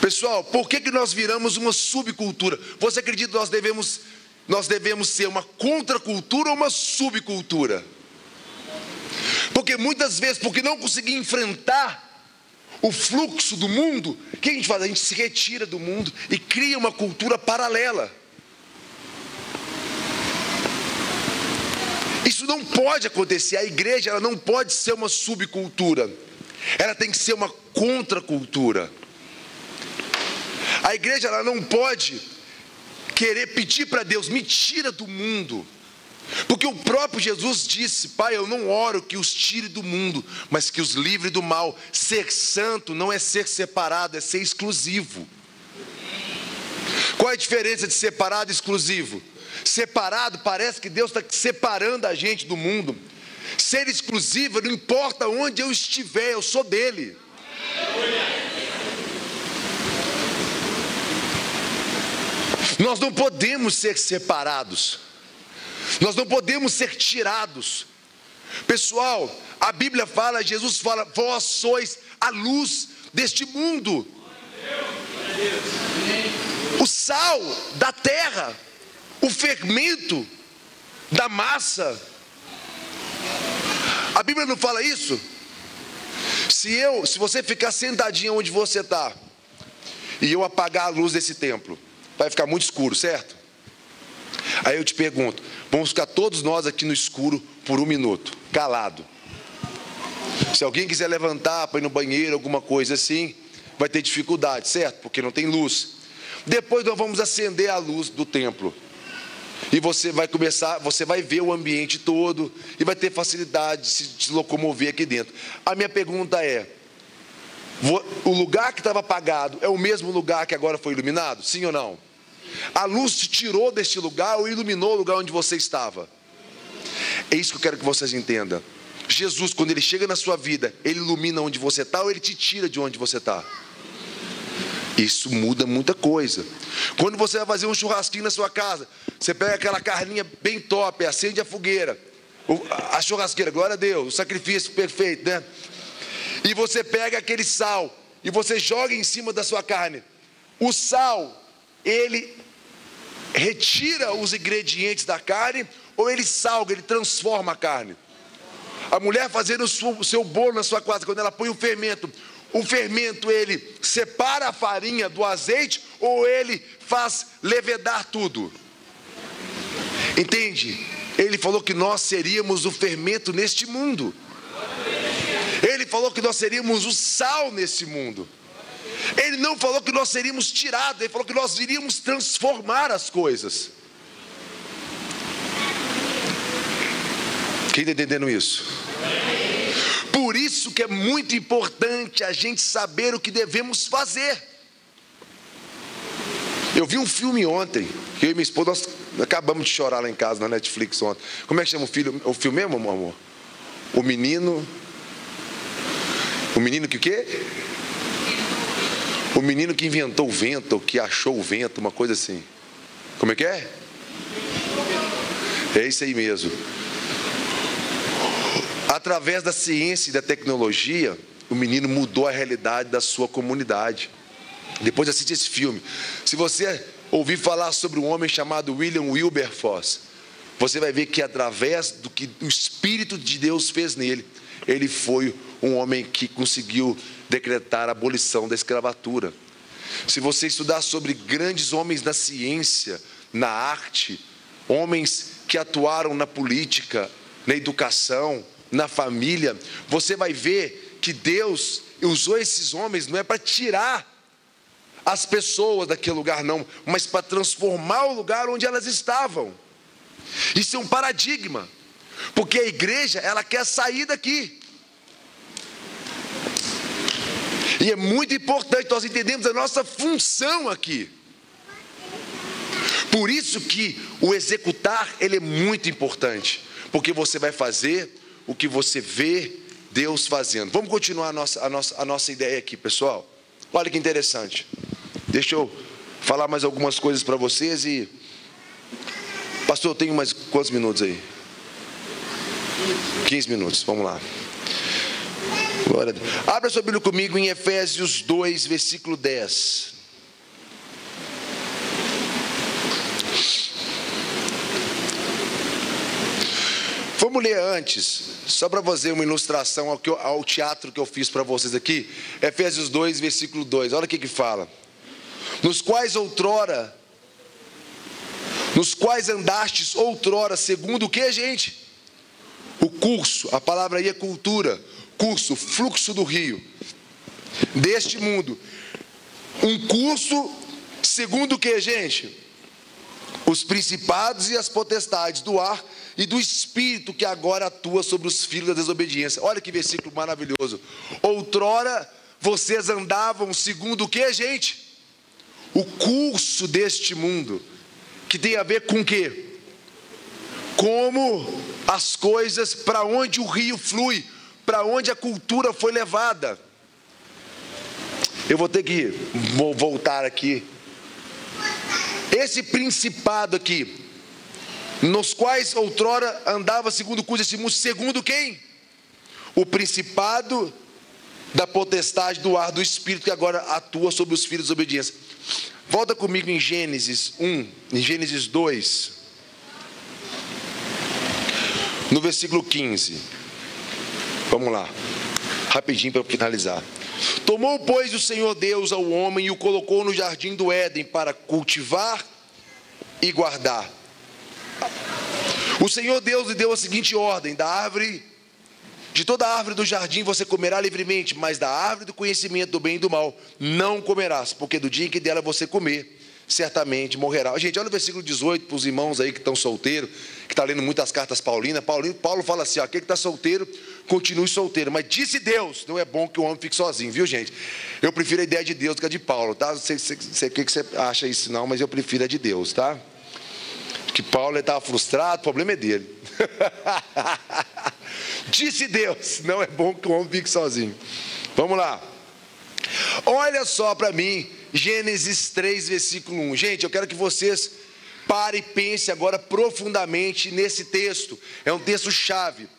Pessoal, por que nós viramos uma subcultura? Você acredita que nós devemos ser uma contracultura ou uma subcultura? Porque muitas vezes, porque não conseguir enfrentar o fluxo do mundo, o que a gente faz? A gente se retira do mundo e cria uma cultura paralela. Isso não pode acontecer. A igreja ela não pode ser uma subcultura. Ela tem que ser uma contracultura. A igreja ela não pode querer pedir para Deus: me tira do mundo. Porque o próprio Jesus disse: Pai, eu não oro que os tire do mundo, mas que os livre do mal. Ser santo não é ser separado, é ser exclusivo. Qual é a diferença de separado e exclusivo? Separado, parece que Deus está separando a gente do mundo. Ser exclusivo, não importa onde eu estiver, eu sou dele. Nós não podemos ser separados. Nós não podemos ser tirados. Pessoal, a Bíblia fala, Jesus fala: vós sois a luz deste mundo. O sal da terra, o fermento da massa. A Bíblia não fala isso? Se você ficar sentadinho onde você está e eu apagar a luz desse templo, vai ficar muito escuro, certo? Aí eu te pergunto: Vamos ficar todos nós aqui no escuro por 1 minuto, calado. Se alguém quiser levantar para ir no banheiro, alguma coisa assim, vai ter dificuldade, certo? Porque não tem luz. Depois nós vamos acender a luz do templo. E você vai ver o ambiente todo e vai ter facilidade de se locomover aqui dentro. A minha pergunta é: o lugar que estava apagado é o mesmo lugar que agora foi iluminado? Sim ou não? A luz te tirou deste lugar ou iluminou o lugar onde você estava? É isso que eu quero que vocês entendam. Jesus, quando Ele chega na sua vida, Ele ilumina onde você está ou Ele te tira de onde você está? Isso muda muita coisa. Quando você vai fazer um churrasquinho na sua casa, você pega aquela carninha bem top, acende a fogueira, a churrasqueira, glória a Deus, o sacrifício perfeito, né? E você pega aquele sal e você joga em cima da sua carne. O sal, ele retira os ingredientes da carne ou ele salga, ele transforma a carne? A mulher fazendo o seu bolo na sua casa, quando ela põe o fermento ele separa a farinha do azeite ou ele faz levedar tudo? Entende? Ele falou que nós seríamos o fermento neste mundo. Ele falou que nós seríamos o sal nesse mundo. Ele não falou que nós seríamos tirados, ele falou que nós iríamos transformar as coisas. Quem está entendendo isso? Por isso que é muito importante a gente saber o que devemos fazer. Eu vi um filme ontem, que eu e minha esposa, nós acabamos de chorar lá em casa, na Netflix ontem. Como é que chama o filme mesmo, amor? O menino que o quê? O menino que inventou o vento, ou que achou o vento, uma coisa assim. Como é que é? É isso aí mesmo. Através da ciência e da tecnologia, o menino mudou a realidade da sua comunidade. Depois assiste esse filme. Se você ouvir falar sobre um homem chamado William Wilberforce, você vai ver que através do que o Espírito de Deus fez nele, ele foi um homem que conseguiu decretar a abolição da escravatura. Se você estudar sobre grandes homens na ciência, na arte, homens que atuaram na política, na educação, na família, você vai ver que Deus usou esses homens não é para tirar as pessoas daquele lugar não, mas para transformar o lugar onde elas estavam. Isso é um paradigma, porque a igreja, ela quer sair daqui. E é muito importante nós entendermos a nossa função aqui. Por isso que o executar, ele é muito importante, porque você vai fazer o que você vê Deus fazendo. Vamos continuar a nossa ideia aqui, pessoal. Olha que interessante. Deixa eu falar mais algumas coisas para vocês e... Pastor, eu tenho mais quantos minutos aí? 15 minutos, vamos lá. Glória a Deus. Abra sua Bíblia comigo em Efésios 2, versículo 10. Vamos ler antes, só para fazer uma ilustração ao teatro que eu fiz para vocês aqui. Efésios 2, versículo 2. Olha o que fala. Nos quais andastes outrora, segundo o que, gente? O curso, a palavra aí é cultura, curso, fluxo do rio, deste mundo. Um curso, segundo o que, gente? Os principados e as potestades do ar e do Espírito que agora atua sobre os filhos da desobediência. Olha que versículo maravilhoso. Outrora vocês andavam segundo o que, gente? O curso deste mundo, que tem a ver com o quê? Como as coisas, para onde o rio flui, para onde a cultura foi levada. Eu vou ter que voltar aqui. Esse principado aqui, nos quais outrora andava segundo o curso desse mundo, segundo quem? O principado da potestade do ar do Espírito que agora atua sobre os filhos de desobediência. Volta comigo em Gênesis 1, em Gênesis 2, no versículo 15. Vamos lá, rapidinho para finalizar. Tomou, pois, o Senhor Deus ao homem e o colocou no jardim do Éden para cultivar e guardar. O Senhor Deus lhe deu a seguinte ordem: de toda árvore do jardim você comerá livremente, mas da árvore do conhecimento do bem e do mal não comerás, porque do dia em que dela você comer, certamente morrerá. Gente, olha o versículo 18 para os irmãos aí que estão solteiros, que estão lendo muitas cartas paulinas. Paulo fala assim: aquele que está solteiro, continue solteiro. Mas disse Deus, não é bom que o homem fique sozinho, viu, gente? Eu prefiro a ideia de Deus do que a de Paulo, tá? Não sei o que você acha isso não, mas eu prefiro a de Deus, tá? Que Paulo estava frustrado, o problema é dele. Disse Deus, não é bom que o homem fique sozinho. Vamos lá. Olha só para mim, Gênesis 3, versículo 1. Gente, eu quero que vocês parem e pensem agora profundamente nesse texto. É um texto chave.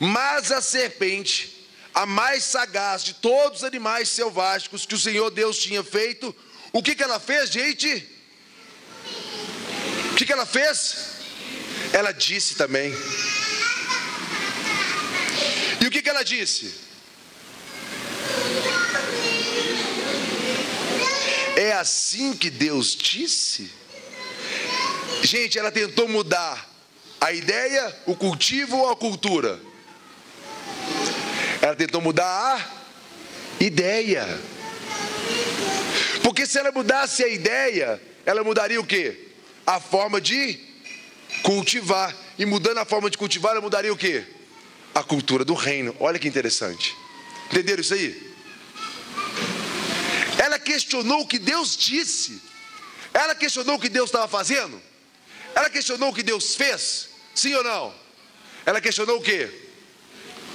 Mas a serpente, a mais sagaz de todos os animais selváticos que o Senhor Deus tinha feito, o que ela fez, gente? O que ela fez? Ela disse também. E o que ela disse? É assim que Deus disse? Gente, ela tentou mudar a ideia, o cultivo ou a cultura? Ela tentou mudar a ideia. Porque se ela mudasse a ideia, ela mudaria o quê? A forma de cultivar. E mudando a forma de cultivar, ela mudaria o quê? A cultura do reino. Olha que interessante. Entenderam isso aí? Ela questionou o que Deus disse. Ela questionou o que Deus estava fazendo. Ela questionou o que Deus fez. Sim ou não? Ela questionou o quê?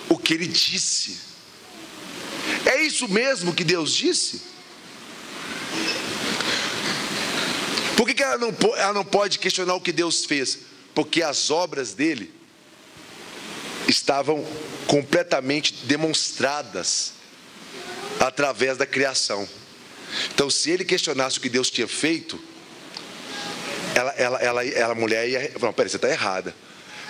O que Ele disse. É isso mesmo que Deus disse? Por que ela não pode questionar o que Deus fez? Porque as obras dele estavam completamente demonstradas através da criação. Então, se ele questionasse o que Deus tinha feito, a mulher ia, não, peraí, você está errada.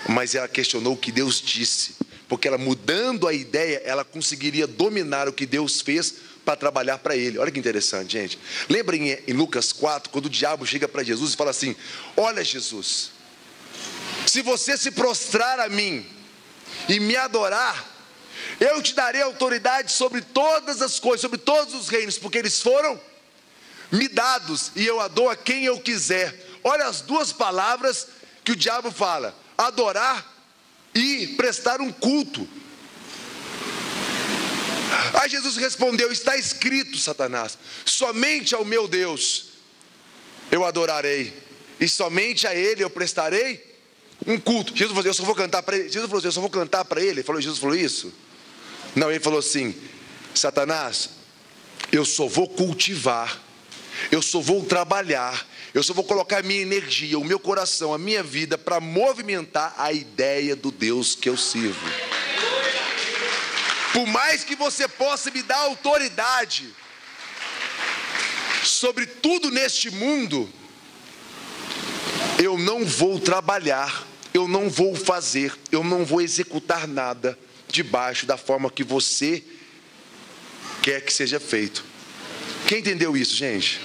Mas ela questionou o que Deus disse, porque ela, mudando a ideia, ela conseguiria dominar o que Deus fez para trabalhar para ele. Olha que interessante, gente. Lembrem em Lucas 4, quando o diabo chega para Jesus e fala assim: olha, Jesus, se você se prostrar a mim e me adorar, eu te darei autoridade sobre todas as coisas, sobre todos os reinos, porque eles foram me dados e eu a dou a quem eu quiser. Olha as duas palavras que o diabo fala: adorar e prestar um culto. Aí Jesus respondeu: está escrito, Satanás, somente ao meu Deus eu adorarei, e somente a Ele eu prestarei um culto. Jesus falou: eu só vou cantar para Ele. Jesus falou: eu só vou cantar para Ele. Jesus falou isso? Não, ele falou assim: Satanás, eu só vou cultivar, eu só vou trabalhar, eu só vou colocar a minha energia, o meu coração, a minha vida para movimentar a ideia do Deus que eu sirvo. Por mais que você possa me dar autoridade sobre tudo neste mundo, eu não vou trabalhar, eu não vou fazer, eu não vou executar nada debaixo da forma que você quer que seja feito. Quem entendeu isso, gente?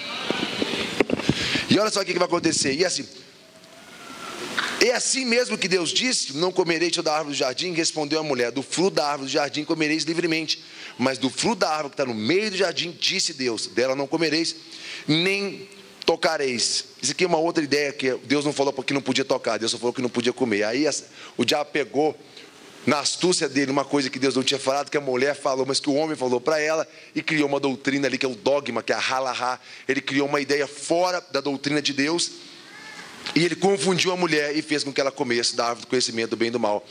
E olha só o que vai acontecer. E assim, é assim mesmo que Deus disse: não comereis toda árvore do jardim. Respondeu a mulher: do fruto da árvore do jardim comereis livremente, mas do fruto da árvore que está no meio do jardim, disse Deus, dela não comereis, nem tocareis. Isso aqui é uma outra ideia, que Deus não falou que não podia tocar, Deus só falou que não podia comer. Aí o diabo pegou, na astúcia dele, uma coisa que Deus não tinha falado, que a mulher falou, mas que o homem falou para ela, e criou uma doutrina ali, que é o dogma, que é a halahá. Ele criou uma ideia fora da doutrina de Deus, e ele confundiu a mulher e fez com que ela comesse da árvore do conhecimento do bem e do mal.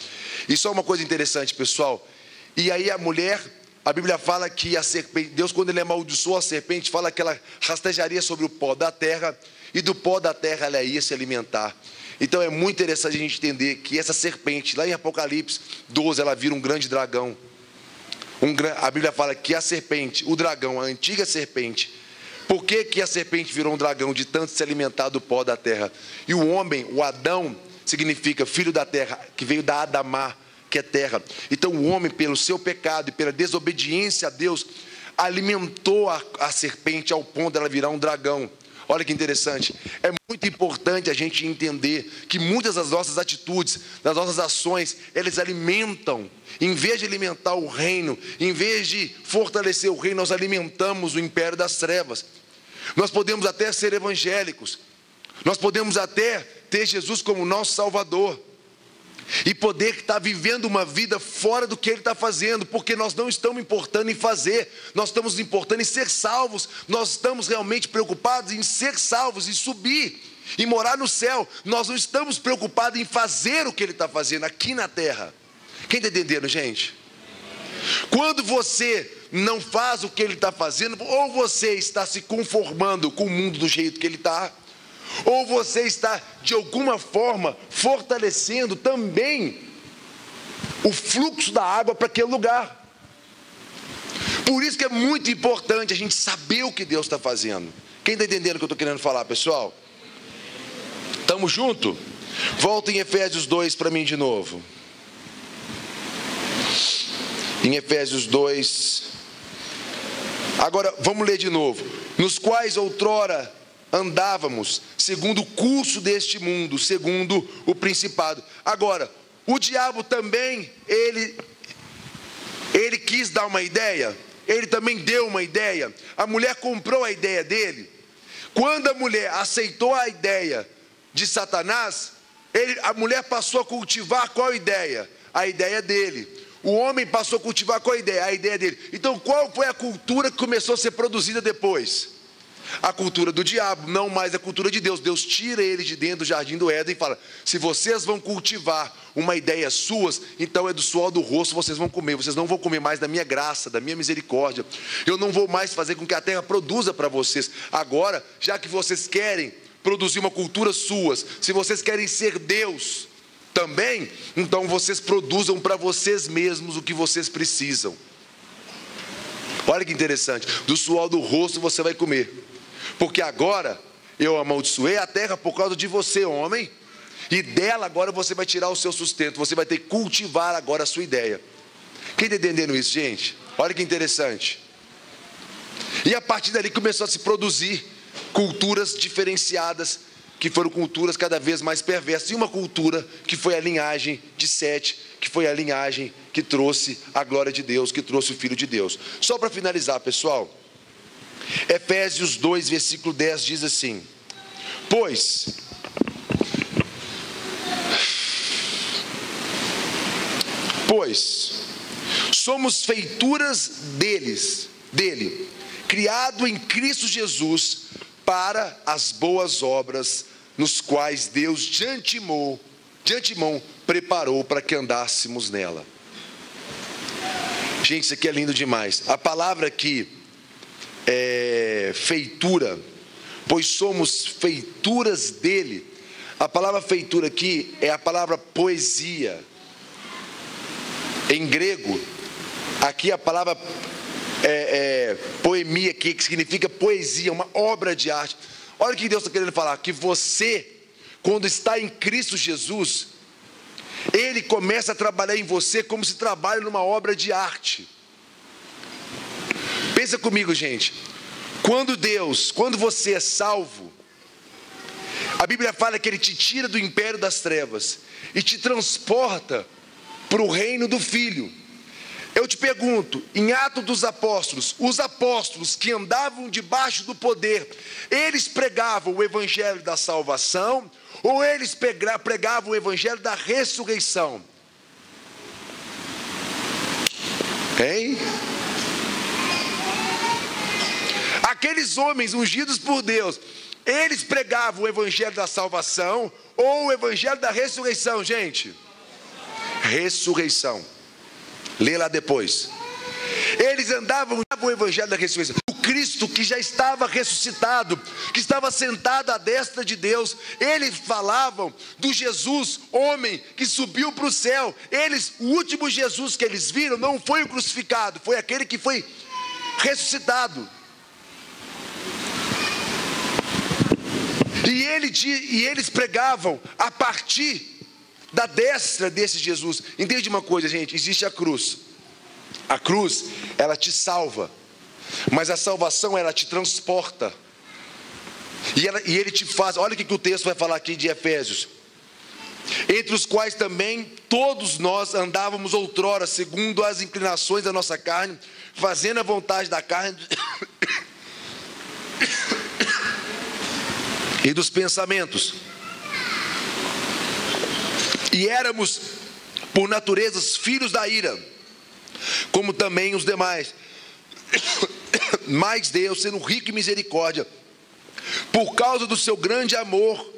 E só uma coisa interessante, pessoal. E aí a mulher, a Bíblia fala que a serpente, Deus, quando ele amaldiçoou a serpente, fala que ela rastejaria sobre o pó da terra, e do pó da terra ela ia se alimentar. Então é muito interessante a gente entender que essa serpente, lá em Apocalipse 12, ela vira um grande dragão. A Bíblia fala que a serpente, o dragão, a antiga serpente, por que a serpente virou um dragão? De tanto se alimentar do pó da terra. E o homem, o Adão, significa filho da terra, que veio da Adamá, que é terra. Então o homem, pelo seu pecado e pela desobediência a Deus, alimentou a serpente ao ponto dela virar um dragão. Olha que interessante. É muito importante a gente entender que muitas das nossas atitudes, das nossas ações, elas alimentam. Em vez de alimentar o reino, em vez de fortalecer o reino, nós alimentamos o império das trevas. Nós podemos até ser evangélicos. Nós podemos até ter Jesus como nosso Salvador. E poder estar vivendo uma vida fora do que Ele está fazendo, porque nós não estamos importando em fazer, nós estamos importando em ser salvos, nós estamos realmente preocupados em ser salvos, em subir, em morar no céu. Nós não estamos preocupados em fazer o que Ele está fazendo aqui na terra. Quem está entendendo, gente? Quando você não faz o que Ele está fazendo, ou você está se conformando com o mundo do jeito que ele está, ou você está, de alguma forma, fortalecendo também o fluxo da água para aquele lugar. Por isso que é muito importante a gente saber o que Deus está fazendo. Quem está entendendo o que eu estou querendo falar, pessoal? Estamos juntos? Volta em Efésios 2 para mim de novo. Em Efésios 2. Agora, vamos ler de novo. Nos quais outrora andávamos segundo o curso deste mundo, segundo o principado. Agora, o diabo também, ele quis dar uma ideia, ele também deu uma ideia. A mulher comprou a ideia dele. Quando a mulher aceitou a ideia de Satanás, a mulher passou a cultivar qual ideia? A ideia dele. O homem passou a cultivar qual ideia? A ideia dele. Então, qual foi a cultura que começou a ser produzida depois? A cultura do diabo, não mais a cultura de Deus. Deus tira ele de dentro do jardim do Éden e fala: se vocês vão cultivar uma ideia suas, então é do suor do rosto vocês vão comer. Vocês não vão comer mais da minha graça, da minha misericórdia. Eu não vou mais fazer com que a terra produza para vocês. Agora, já que vocês querem produzir uma cultura suas, se vocês querem ser Deus também, então vocês produzam para vocês mesmos o que vocês precisam. Olha que interessante. Do suor do rosto você vai comer. Porque agora eu amaldiçoei a terra por causa de você, homem, e dela agora você vai tirar o seu sustento. Você vai ter que cultivar agora a sua ideia. Quem está entendendo isso, gente? Olha que interessante. E a partir dali começou a se produzir culturas diferenciadas, que foram culturas cada vez mais perversas. E uma cultura que foi a linhagem de Sete, que foi a linhagem que trouxe a glória de Deus, que trouxe o Filho de Deus. Só para finalizar, pessoal, Efésios 2, versículo 10 diz assim: Pois somos feituras dele, criado em Cristo Jesus para as boas obras, nos quais Deus de antemão preparou para que andássemos nela. Gente, isso aqui é lindo demais. A palavra aqui é feitura, pois somos feituras dele. A palavra feitura aqui é a palavra poesia. Em grego, aqui a palavra poemia, que significa poesia, uma obra de arte. Olha o que Deus está querendo falar, que você, quando está em Cristo Jesus, Ele começa a trabalhar em você como se trabalha numa obra de arte. Pensa comigo, gente. Quando você é salvo, a Bíblia fala que Ele te tira do império das trevas e te transporta para o reino do Filho. Eu te pergunto, em Atos dos Apóstolos, os apóstolos que andavam debaixo do poder, eles pregavam o evangelho da salvação ou eles pregavam o evangelho da ressurreição? Hein? Aqueles homens ungidos por Deus, eles pregavam o evangelho da salvação ou o evangelho da ressurreição, gente? Ressurreição. Lê lá depois. Eles andavam o evangelho da ressurreição. O Cristo que já estava ressuscitado, que estava sentado à destra de Deus. Eles falavam do Jesus, homem, que subiu para o céu. O último Jesus que eles viram não foi o crucificado, foi aquele que foi ressuscitado. E eles pregavam a partir da destra desse Jesus. Entende uma coisa, gente? Existe a cruz. A cruz, ela te salva, mas a salvação, ela te transporta. E ele te faz, olha o que o texto vai falar aqui de Efésios. Entre os quais também todos nós andávamos outrora, segundo as inclinações da nossa carne, fazendo a vontade da carne e dos pensamentos. E éramos, por natureza, filhos da ira, como também os demais. Mas Deus, sendo rico em misericórdia, por causa do seu grande amor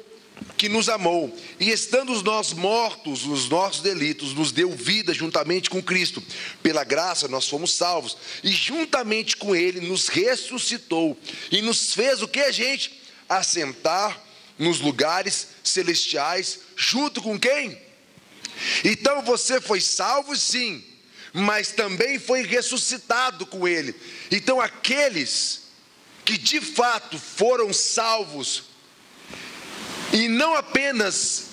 que nos amou, e estando nós mortos nos nossos delitos, nos deu vida juntamente com Cristo. Pela graça nós fomos salvos, e juntamente com Ele nos ressuscitou, e nos fez o que, gente? Assentar nos lugares celestiais, junto com quem? Então você foi salvo, sim, mas também foi ressuscitado com Ele. Então aqueles que de fato foram salvos, e não apenas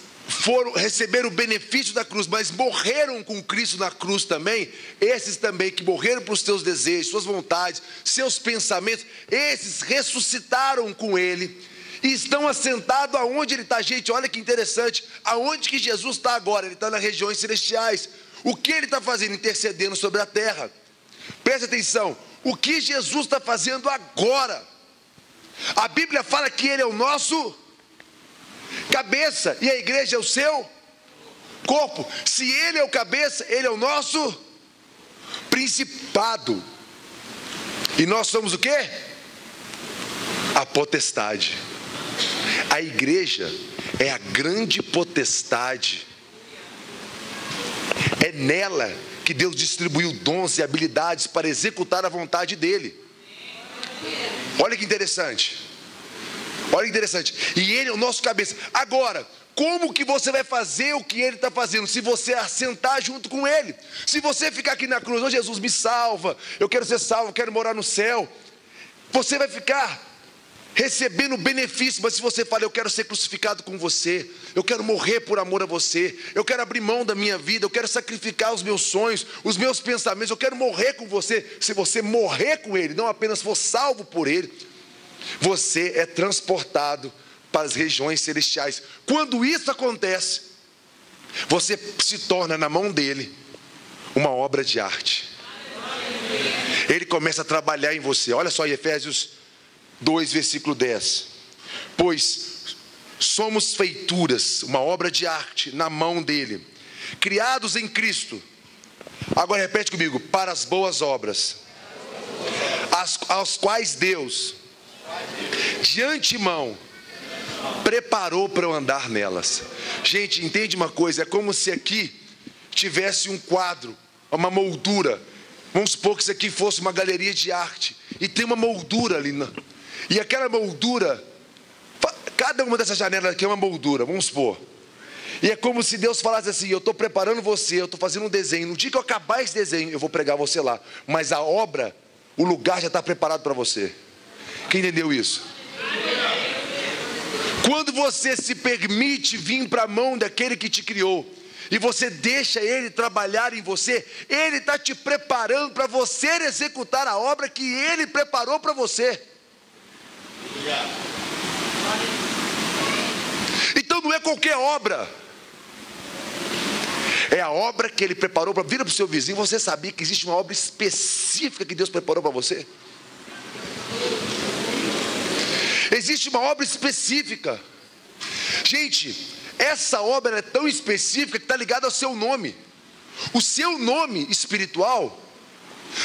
receberam o benefício da cruz, mas morreram com Cristo na cruz também, esses também que morreram para os seus desejos, suas vontades, seus pensamentos, esses ressuscitaram com Ele, e estão assentados aonde Ele está. Gente, olha que interessante, aonde que Jesus está agora? Ele está nas regiões celestiais. O que Ele está fazendo? Intercedendo sobre a terra. Presta atenção, o que Jesus está fazendo agora? A Bíblia fala que Ele é o nosso cabeça, e a igreja é o seu corpo. Se Ele é o cabeça, Ele é o nosso principado, e nós somos o quê? A potestade. A igreja é a grande potestade. É nela que Deus distribuiu dons e habilidades para executar a vontade dEle. Olha que interessante. Olha que interessante. E Ele é o nosso cabeça. Agora, como que você vai fazer o que Ele está fazendo? Se você assentar junto com Ele. Se você ficar aqui na cruz, oh Jesus, me salva, eu quero ser salvo, eu quero morar no céu. Você vai ficar recebendo benefício. Mas se você fala, eu quero ser crucificado com você, eu quero morrer por amor a você, eu quero abrir mão da minha vida, eu quero sacrificar os meus sonhos, os meus pensamentos, eu quero morrer com você. Se você morrer com Ele, não apenas for salvo por Ele, você é transportado para as regiões celestiais. Quando isso acontece, você se torna na mão dEle uma obra de arte. Ele começa a trabalhar em você. Olha só, em Efésios 2, versículo 10. Pois somos feituras, uma obra de arte na mão dEle, criados em Cristo. Agora repete comigo: para as boas obras, as quais Deus de antemão preparou para eu andar nelas. Gente, entende uma coisa? É como se aqui tivesse um quadro, uma moldura. Vamos supor que isso aqui fosse uma galeria de arte, e tem uma moldura ali, e aquela moldura, cada uma dessas janelas aqui é uma moldura, vamos supor. E é como se Deus falasse assim: eu estou preparando você, eu estou fazendo um desenho, no dia que eu acabar esse desenho, eu vou pregar você lá, mas a obra, o lugar já está preparado para você. Quem entendeu isso? Quando você se permite vir para a mão daquele que te criou, e você deixa Ele trabalhar em você, Ele está te preparando para você executar a obra que Ele preparou para você. Então não é qualquer obra, é a obra que Ele preparou para... Vira para o seu vizinho: você sabia que existe uma obra específica que Deus preparou para você? Existe uma obra específica. Gente, essa obra é tão específica que está ligada ao seu nome. O seu nome espiritual.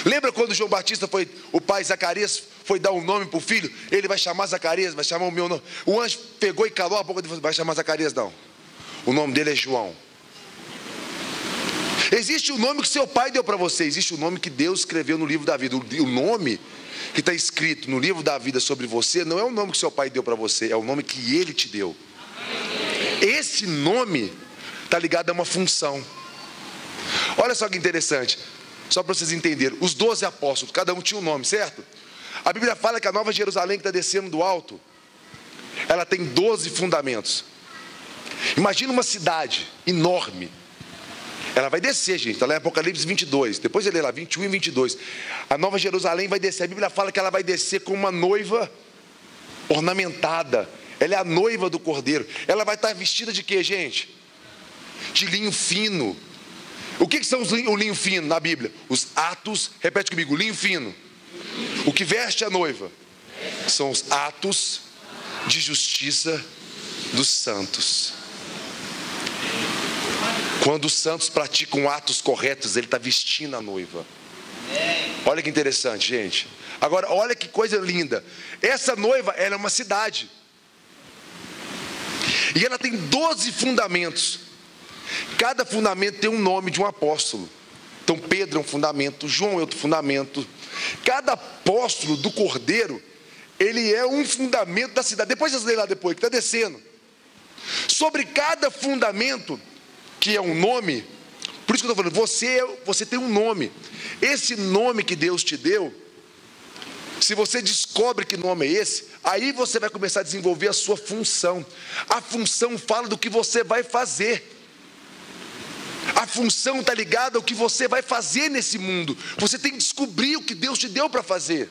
Lembra quando João Batista o pai Zacarias foi dar um nome para o filho? Ele vai chamar Zacarias, vai chamar o meu nome. O anjo pegou e calou a boca dele: vai chamar Zacarias não, o nome dele é João. Existe o nome que seu pai deu para você, existe o nome que Deus escreveu no livro da vida. O nome que está escrito no livro da vida sobre você não é o nome que seu pai deu para você, é o nome que Ele te deu. Esse nome está ligado a uma função. Olha só que interessante, só para vocês entenderem: os 12 apóstolos, cada um tinha um nome, certo? A Bíblia fala que a Nova Jerusalém, que está descendo do alto, ela tem 12 fundamentos. Imagina uma cidade enorme. Ela vai descer, gente, está lá em Apocalipse 22, depois ele lê lá, 21 e 22. A Nova Jerusalém vai descer, a Bíblia fala que ela vai descer como uma noiva ornamentada. Ela é a noiva do Cordeiro. Ela vai estar vestida de quê, gente? De linho fino. O que são o linho fino na Bíblia? Os atos, repete comigo, linho fino. O que veste a noiva são os atos de justiça dos santos. Quando os santos praticam atos corretos, ele está vestindo a noiva. Olha que interessante, gente. Agora, olha que coisa linda. Essa noiva, ela é uma cidade. E ela tem 12 fundamentos. Cada fundamento tem um nome de um apóstolo. Então Pedro é um fundamento, João é outro fundamento. Cada apóstolo do Cordeiro, ele é um fundamento da cidade. Depois vocês leem lá depois, que está descendo. Sobre cada fundamento, que é um nome, por isso que eu estou falando, você tem um nome. Esse nome que Deus te deu, se você descobre que nome é esse, aí você vai começar a desenvolver a sua função. A função fala do que você vai fazer. A função está ligada ao que você vai fazer nesse mundo. Você tem que descobrir o que Deus te deu para fazer.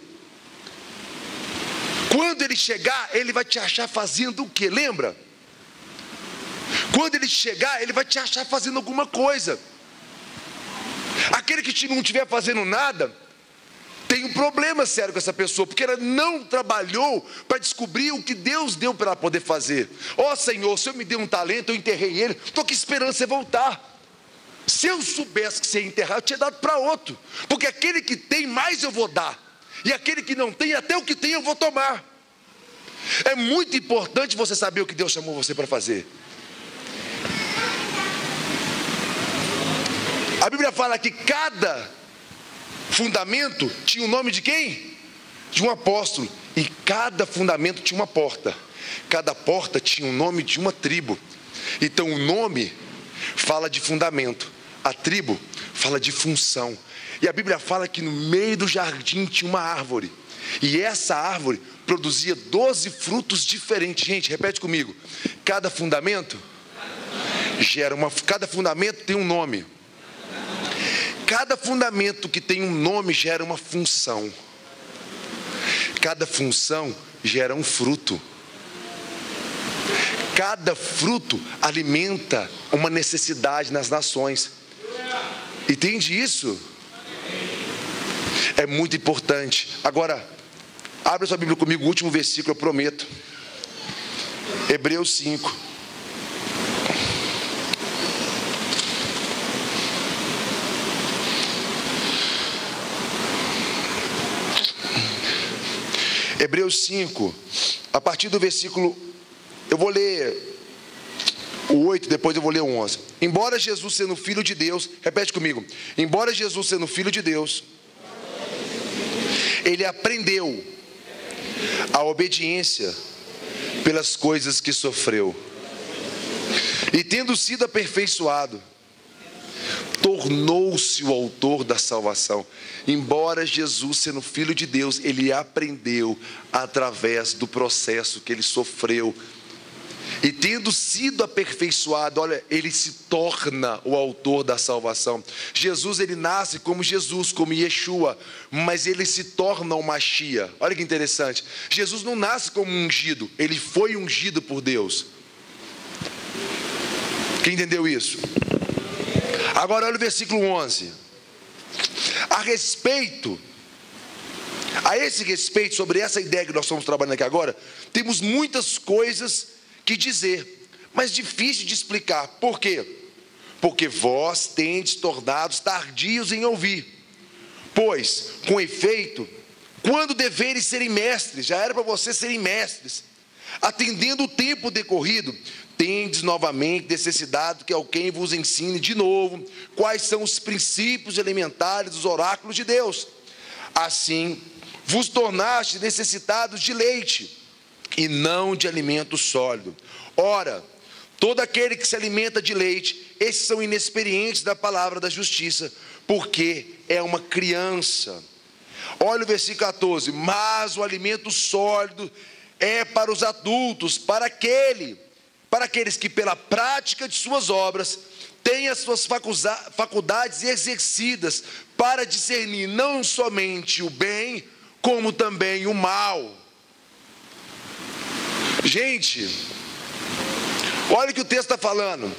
Quando ele chegar, ele vai te achar fazendo o quê? Lembra? Quando ele chegar, ele vai te achar fazendo alguma coisa. Aquele que não estiver fazendo nada, tem um problema sério com essa pessoa, porque ela não trabalhou para descobrir o que Deus deu para ela poder fazer. Ó Senhor, o Senhor me deu um talento, eu enterrei ele, estou aqui esperando você voltar. Se eu soubesse que você ia enterrar, eu tinha dado para outro, porque aquele que tem mais eu vou dar, e aquele que não tem, até o que tem eu vou tomar. É muito importante você saber o que Deus chamou você para fazer. A Bíblia fala que cada fundamento tinha o nome de quem? De um apóstolo. E cada fundamento tinha uma porta. Cada porta tinha o nome de uma tribo. Então o nome fala de fundamento, a tribo fala de função. E a Bíblia fala que no meio do jardim tinha uma árvore. E essa árvore produzia 12 frutos diferentes. Gente, repete comigo. Cada fundamento cada fundamento tem um nome. Cada fundamento que tem um nome gera uma função. Cada função gera um fruto. Cada fruto alimenta uma necessidade nas nações. Entende isso? É muito importante. Agora, abre sua Bíblia comigo, o último versículo, eu prometo. Hebreus 5. Hebreus 5, a partir do versículo, eu vou ler o 8, depois eu vou ler o 11. Embora Jesus sendo filho de Deus, repete comigo, embora Jesus sendo filho de Deus, ele aprendeu a obediência pelas coisas que sofreu. E tendo sido aperfeiçoado, tornou-se o autor da salvação. Embora Jesus sendo filho de Deus, ele aprendeu através do processo que ele sofreu. E tendo sido aperfeiçoado, olha, ele se torna o autor da salvação. Jesus, ele nasce como Jesus, como Yeshua, mas ele se torna o Mashiach. Olha que interessante. Jesus não nasce como ungido, ele foi ungido por Deus. Quem entendeu isso? Agora olha o versículo 11. A esse respeito, sobre essa ideia que nós estamos trabalhando aqui agora, temos muitas coisas que dizer, mas difícil de explicar. Por quê? Porque vós tendes tornados tardios em ouvir. Pois, com efeito, quando deveres serem mestres, já era para vocês serem mestres, atendendo o tempo decorrido, tendes novamente necessidade que alguém vos ensine de novo quais são os princípios elementares dos oráculos de Deus. Assim, vos tornaste necessitados de leite e não de alimento sólido. Ora, todo aquele que se alimenta de leite, esses são inexperientes da palavra da justiça, porque é uma criança. Olha o versículo 14. Mas o alimento sólido é para os adultos, para aqueles que pela prática de suas obras têm as suas faculdades exercidas para discernir não somente o bem, como também o mal. Gente, olha o que o texto está falando.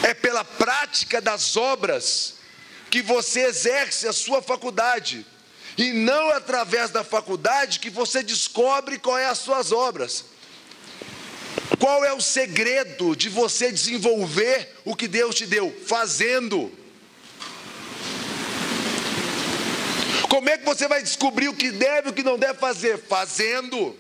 É pela prática das obras que você exerce a sua faculdade, e não através da faculdade que você descobre qual é as suas obras. Qual é o segredo de você desenvolver o que Deus te deu? Fazendo. Como é que você vai descobrir o que deve e o que não deve fazer? Fazendo.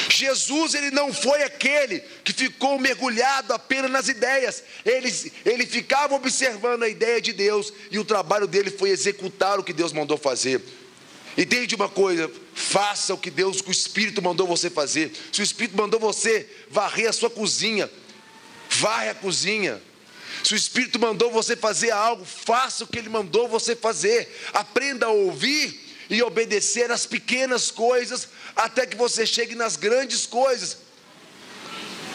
Jesus, ele não foi aquele que ficou mergulhado apenas nas ideias. Ele ficava observando a ideia de Deus, e o trabalho dele foi executar o que Deus mandou fazer. Entende uma coisa? Faça o que o Espírito mandou você fazer. Se o Espírito mandou você varrer a sua cozinha, varre a cozinha. Se o Espírito mandou você fazer algo, faça o que Ele mandou você fazer. Aprenda a ouvir e obedecer às pequenas coisas, até que você chegue nas grandes coisas.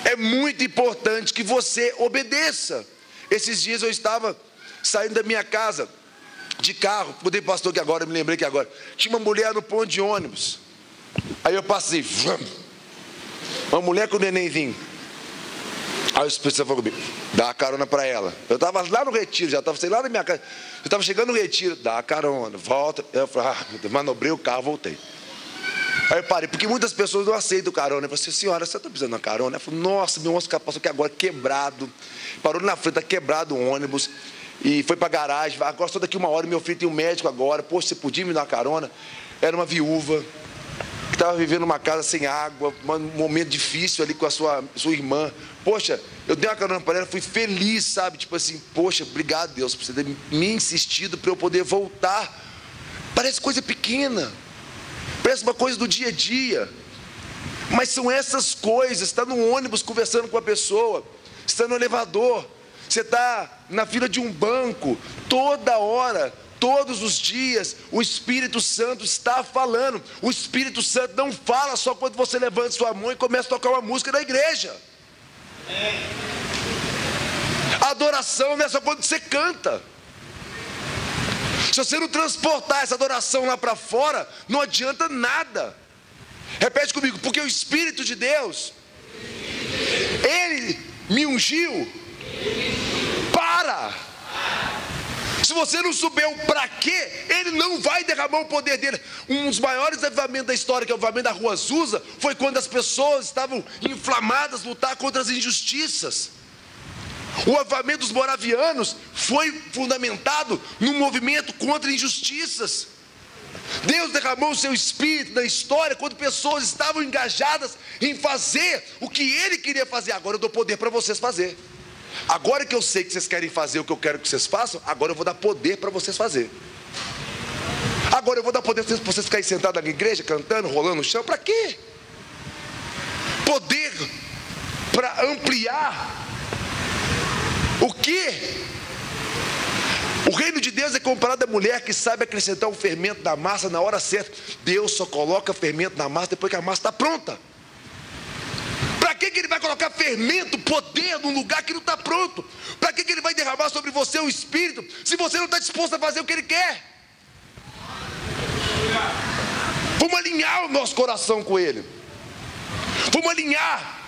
É muito importante que você obedeça. Esses dias eu estava saindo da minha casa de carro, mudei pastor que agora, me lembrei que agora tinha uma mulher no ponto de ônibus. Aí eu passei, uma mulher com o nenenzinho. Aí o Espírito Santo falou comigo: dá uma carona para ela. Eu estava lá no retiro, já estava lá na minha casa, eu estava chegando no retiro, dá uma carona, volta. Eu falei, manobrei o carro, voltei. Aí eu parei, porque muitas pessoas não aceitam carona. Eu falei assim: senhora, você está precisando de uma carona? Eu falei: nossa, meu ônibus passou aqui agora quebrado, parou na frente, está quebrado o ônibus, e foi para a garagem. Agora só daqui 1 hora, meu filho tem um médico agora. Poxa, você podia me dar uma carona? Era uma viúva que estava vivendo numa casa sem água, um momento difícil ali com a sua irmã. Poxa, eu dei uma carona para ela, fui feliz, sabe? Tipo assim, poxa, obrigado, Deus, por você ter me insistido para eu poder voltar. Parece coisa pequena, parece uma coisa do dia a dia, mas são essas coisas. Está no ônibus conversando com a pessoa, está no elevador, você está na fila de um banco, toda hora, todos os dias, o Espírito Santo está falando. O Espírito Santo não fala só quando você levanta sua mão e começa a tocar uma música na igreja. A adoração não é só quando você canta. Se você não transportar essa adoração lá para fora, não adianta nada. Repete comigo: porque o Espírito de Deus, Ele me ungiu para. Se você não souber o para quê, Ele não vai derramar o poder dele. Um dos maiores avivamentos da história, que é o avivamento da Rua Azusa, foi quando as pessoas estavam inflamadas, lutar contra as injustiças. O avivamento dos moravianos foi fundamentado num movimento contra injustiças. Deus derramou o seu Espírito na história quando pessoas estavam engajadas em fazer o que Ele queria fazer. Agora eu dou poder para vocês fazer. Agora que eu sei que vocês querem fazer o que eu quero que vocês façam, agora eu vou dar poder para vocês fazer. Agora eu vou dar poder para vocês ficarem sentados na igreja, cantando, rolando no chão. Para quê? Poder para ampliar. O quê? O reino de Deus é comparado à mulher que sabe acrescentar o fermento da massa na hora certa. Deus só coloca fermento na massa depois que a massa está pronta. Para que Ele vai colocar fermento, poder, num lugar que não está pronto? Para que Ele vai derramar sobre você o Espírito, se você não está disposto a fazer o que Ele quer? Vamos alinhar o nosso coração com Ele. Vamos alinhar.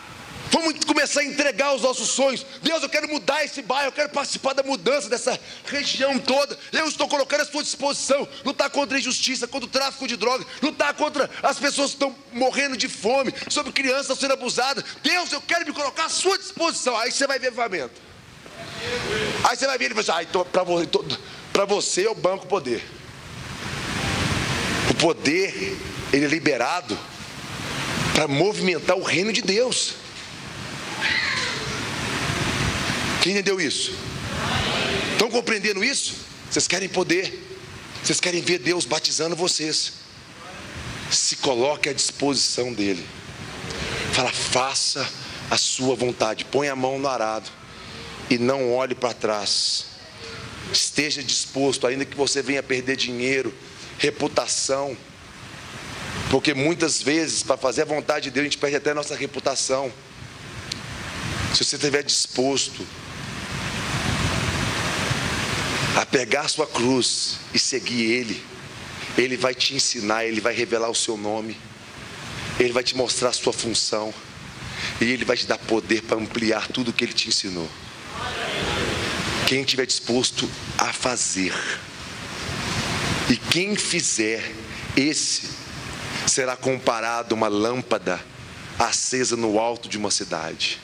Vamos começar a entregar os nossos sonhos. Deus, eu quero mudar esse bairro, eu quero participar da mudança dessa região toda. Eu estou colocando à sua disposição. Lutar contra a injustiça, contra o tráfico de drogas, lutar contra as pessoas que estão morrendo de fome, sobre crianças sendo abusadas. Deus, eu quero me colocar à sua disposição. Aí você vai ver avivamento. Aí você vai ver ele e vai dizer: para você eu banco o poder. O poder, ele é liberado para movimentar o reino de Deus. Quem entendeu isso? Estão compreendendo isso? Vocês querem poder, vocês querem ver Deus batizando vocês. Se coloque à disposição dele. Fala: faça a sua vontade. Põe a mão no arado e não olhe para trás. Esteja disposto, ainda que você venha perder dinheiro, reputação, porque muitas vezes, para fazer a vontade de Deus, a gente perde até a nossa reputação. Se você estiver disposto a pegar a sua cruz e seguir Ele, Ele vai te ensinar, Ele vai revelar o seu nome. Ele vai te mostrar a sua função. E Ele vai te dar poder para ampliar tudo o que Ele te ensinou. Quem estiver disposto a fazer. E quem fizer, esse será comparado a uma lâmpada acesa no alto de uma cidade.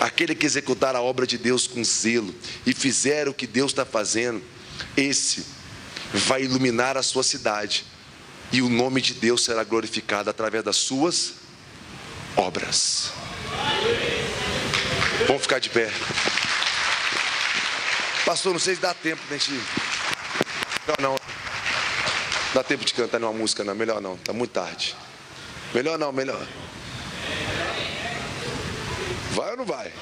Aquele que executar a obra de Deus com zelo e fizer o que Deus está fazendo, esse vai iluminar a sua cidade. E o nome de Deus será glorificado através das suas obras. Vamos ficar de pé. Pastor, não sei se dá tempo da gente... Não. Dá tempo de cantar uma música, não. Melhor não, está muito tarde. Melhor não. Vai ou não vai?